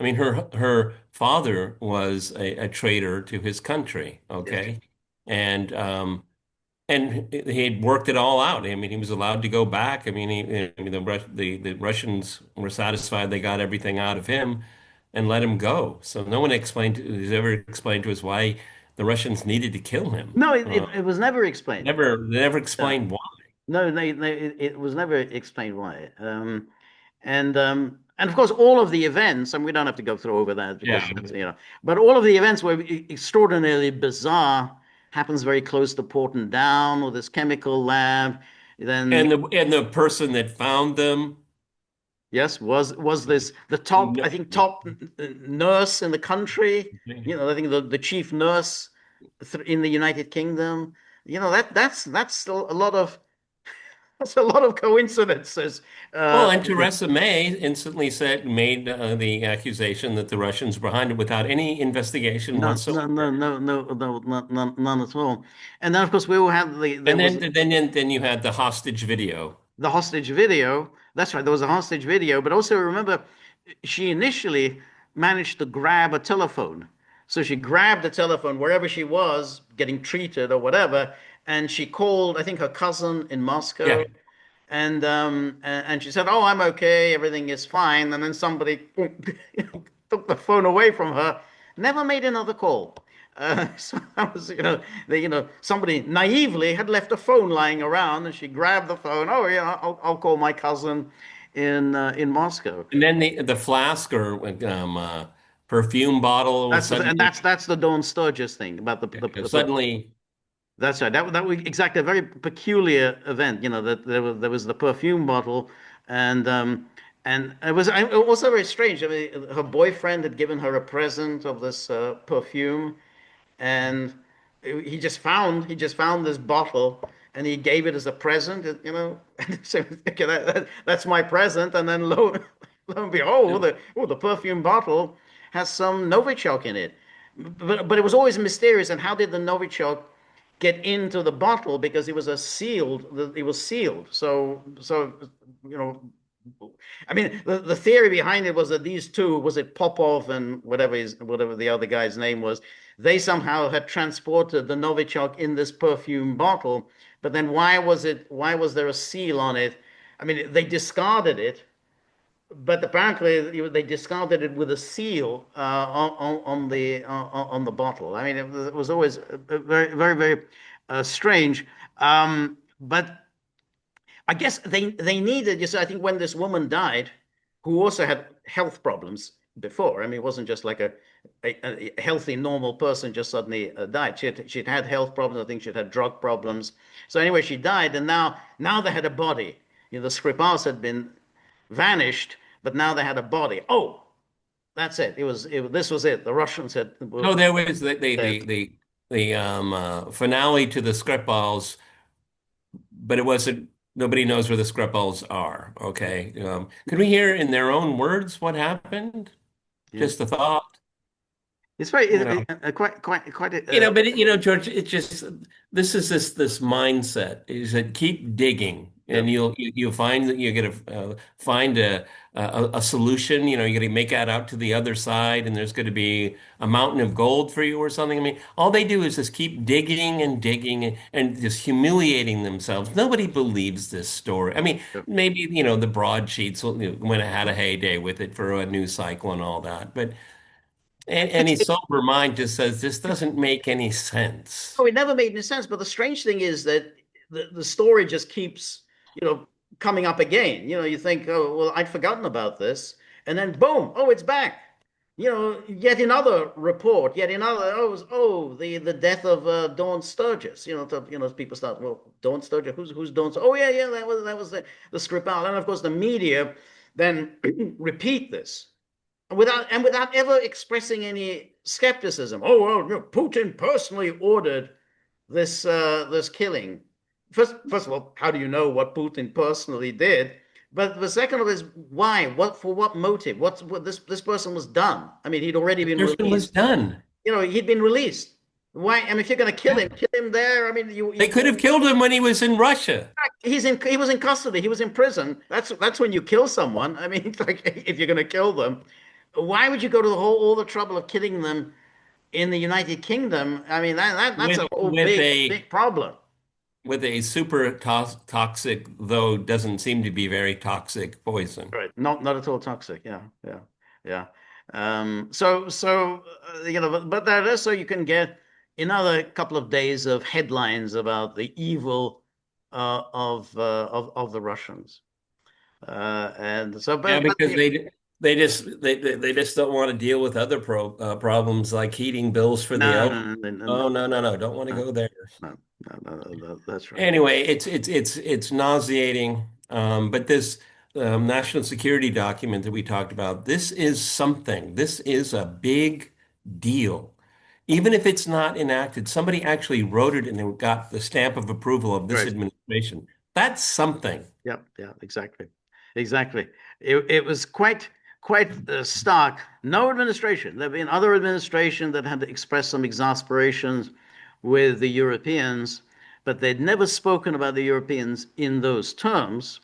I mean, her father was a traitor to his country, Yes. okay? And he had worked it all out. I mean, he was allowed to go back. I mean, the Russians were satisfied they got everything out of him and let him go. So no one has ever explained to us why the Russians needed to kill him. No, it was never explained. They never No, explained why. no, it was never explained why. And of course, all of the events, and we don't have to go through over that because Yeah. but all of the events were extraordinarily bizarre. Happens very close to Porton Down with this chemical lab. Then And the person that found them Yes, was this the top, No. I think, top nurse in the country? You know, I think the chief nurse in the United Kingdom. You know, that's still a lot of that's a lot of coincidences. Well, Uh, and Theresa May instantly made the accusation that the Russians were behind it without any investigation no, no, no, whatsoever. no, no, no, none at all. And then, of course, we all had there And was then you had the hostage video. the hostage video. That's right, there was a hostage video. But also remember, she initially managed to grab a telephone. So she grabbed the telephone wherever she was getting treated or whatever, and she called, I think, her cousin in Moscow, Yeah. and she said, "Oh, I'm okay, everything is fine." And then somebody took the phone away from her, never made another call. So that was, somebody naively had left a phone lying around, and she grabbed the phone. Oh, yeah, I'll call my cousin in Moscow. And then the flask or perfume bottle was And suddenly that's the Dawn Sturgis thing about suddenly that's right. That was exactly a very peculiar event. You know that there was the perfume bottle, and and it was also very strange. I mean, her boyfriend had given her a present of this perfume, and he just found this bottle, and he gave it as a present. So okay, that's my present. And then lo and behold, the perfume bottle has some Novichok in it. But it was always mysterious. And how did the Novichok get into the bottle? Because it was sealed. So you know, I mean, the theory behind it was that these two, was it Popov and whatever the other guy's name was, they somehow had transported the Novichok in this perfume bottle. But then why was there a seal on it? I mean, they discarded it, but apparently they discarded it with a seal on the bottle. I mean, it was always very, very, very strange. But I guess they needed. You see, I think when this woman died, who also had health problems before. I mean, it wasn't just like a healthy, normal person just suddenly died. She'd had health problems. I think she'd had drug problems. So anyway, she died, and now they had a body. The Skripals had been vanished, but now they had a body. Oh, that's it. This was it. The Russians had were no, there was dead. the finale to the Skripals, but it wasn't. Nobody knows where the Skripals are. Okay, could we hear in their own words what happened? Yeah, Just a thought, it's very you know. quite. But George, it just this is this mindset is that keep digging, Yeah. and you'll find that you're gonna find a solution. You're gonna make that out to the other side, and there's gonna be a mountain of gold for you or something. I mean, all they do is just keep digging and digging and just humiliating themselves. Nobody believes this story. I mean, Yeah. maybe the broadsheets went had a heyday with it for a news cycle and all that, but. It's Any sober mind just says this doesn't make any sense. Oh, it never made any sense. But the strange thing is that the story just keeps, coming up again. You think, oh, well, I'd forgotten about this. And then boom, oh, it's back. Yet another report, yet another, the death of Dawn Sturgis. People start, well, Dawn Sturgis, who's Dawn? Oh, yeah, yeah, that was the Skripal. And of course, the media then repeat this without ever expressing any skepticism. Oh well, Putin personally ordered this killing. First of all, how do you know what Putin personally did? But the second of it is why? What for? What motive? What this person was done? I mean, he'd already The been person was released. done. He'd been released. Why? I mean, if you're going to Yeah. kill him there. I mean, They could have killed him when he was in Russia. he was in custody. He was in prison. That's when you kill someone. I mean, it's like if you're going to kill them, why would you go to all the trouble of killing them in the United Kingdom? I mean, that's with a whole with big a big problem. with a super toxic, though doesn't seem to be very toxic poison. Right. Not at all toxic. Yeah, yeah, yeah. But that is so you can get another couple of days of headlines about the evil of the Russians. And so, Yeah, but because they just don't want to deal with other problems like heating bills for the no, elderly. no, no, no, no, Oh, no, no, no, don't want to no, go there. no, no, no, no, that's right. Anyway, it's nauseating. But national security document that we talked about, this is something. This is a big deal. Even if it's not enacted, somebody actually wrote it and it got the stamp of approval of this Right. administration. That's something. Yeah, yeah, exactly. Exactly. It was quite stark. No administration. There have been other administrations that had expressed some exasperations with the Europeans, but they'd never spoken about the Europeans in those terms.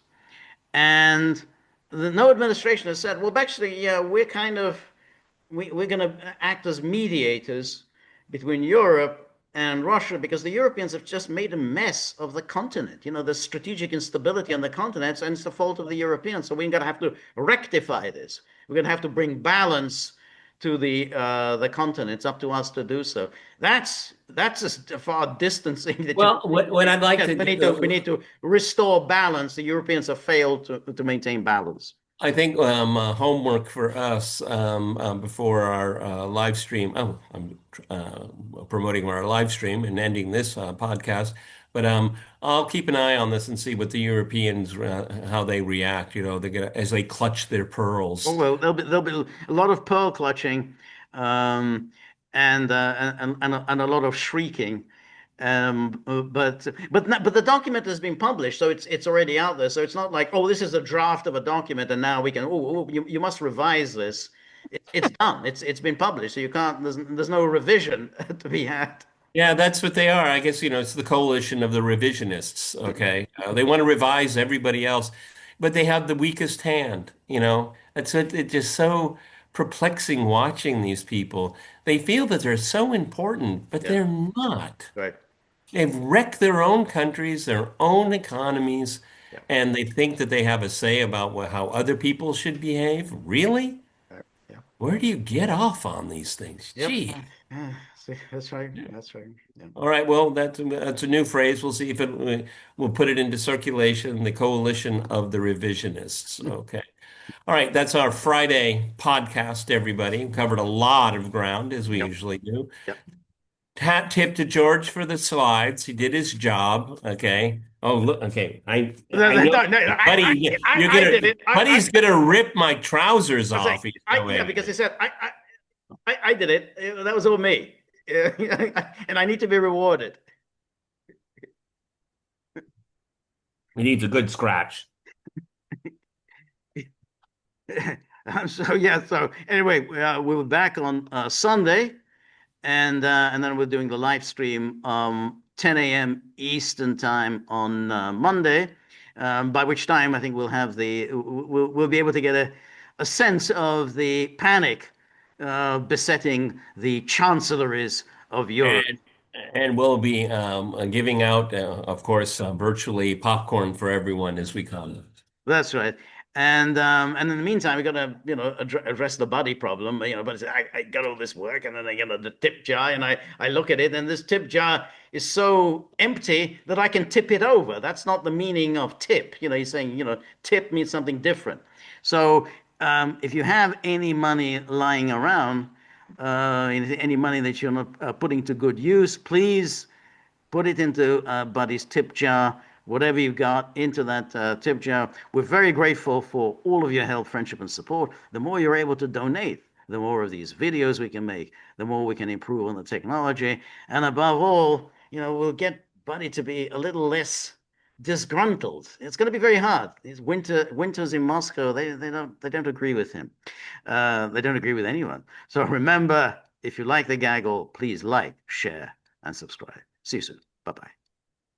And no administration has said, well, actually, yeah, we're going to act as mediators between Europe and Russia because the Europeans have just made a mess of the continent. You know, the strategic instability on the continent, and it's the fault of the Europeans. So we're going to have to rectify this. We're going to have to bring balance to the continent. It's up to us to do so. That's as far distancing that you can Well, what I'd like yes, we need to restore balance. The Europeans have failed to maintain balance. I think homework for us before our live stream. Oh, I'm promoting our live stream and ending this podcast. But I'll keep an eye on this and see what the Europeans how they react. You know, as they clutch their Oh pearls. well, there'll be a lot of pearl clutching, and a lot of shrieking. But the document has been published, so it's already out there. So it's not like, oh, this is a draft of a document, and now we can, you must revise this. It's done. It's been published, so you can't. There's no revision to be had. Yeah, that's what they are. I guess, it's the coalition of the revisionists. Okay. They want to revise everybody else, but they have the weakest hand, you know. It's just so perplexing watching these people. They feel that they're so important, but Yeah, they're not. right. They've wrecked their own countries, their own economies, Yeah, and they think that they have a say about how other people should behave. Really? right. Yeah. Where do you get off on these things? Yep. Gee. See, that's right. That's right. Yeah. All right, well, that's a new phrase. We'll see if we'll put it into circulation, the coalition of the revisionists. Okay. All right, that's our Friday podcast, everybody. We covered a lot of ground as we Yep. usually do. Yep. Hat tip to George for the slides. He did his job. Okay. Oh, look. Okay. I No, know, no, no, buddy. I did it. Buddy's gonna rip my trousers I was like, off. He's so yeah, because angry. he said, I did it. That was all me. And I need to be rewarded. He needs a good scratch. So yeah. So anyway, we were back on Sunday, and then we're doing the live stream 10 a.m. Eastern time on Monday. By which time I think we'll be able to get a sense of the panic besetting the chancelleries of Europe. And we'll be giving out, of course, virtually popcorn for everyone as we come. That's right. And in the meantime, we got to address the body problem. But I got all this work, and then I get the tip jar, and I look at it, and this tip jar is so empty that I can tip it over. That's not the meaning of tip. He's saying tip means something different. So if you have any money lying around, any money that you're not putting to good use, please put it into Buddy's tip jar, whatever you've got into that tip jar. We're very grateful for all of your help, friendship, and support. The more you're able to donate, the more of these videos we can make, the more we can improve on the technology, and above all, we'll get Buddy to be a little less disgruntled. It's going to be very hard. These winters in Moscow, they don't agree with him. They don't agree with anyone. So remember, if you like the gaggle, please like, share, and subscribe. See you soon. Bye bye.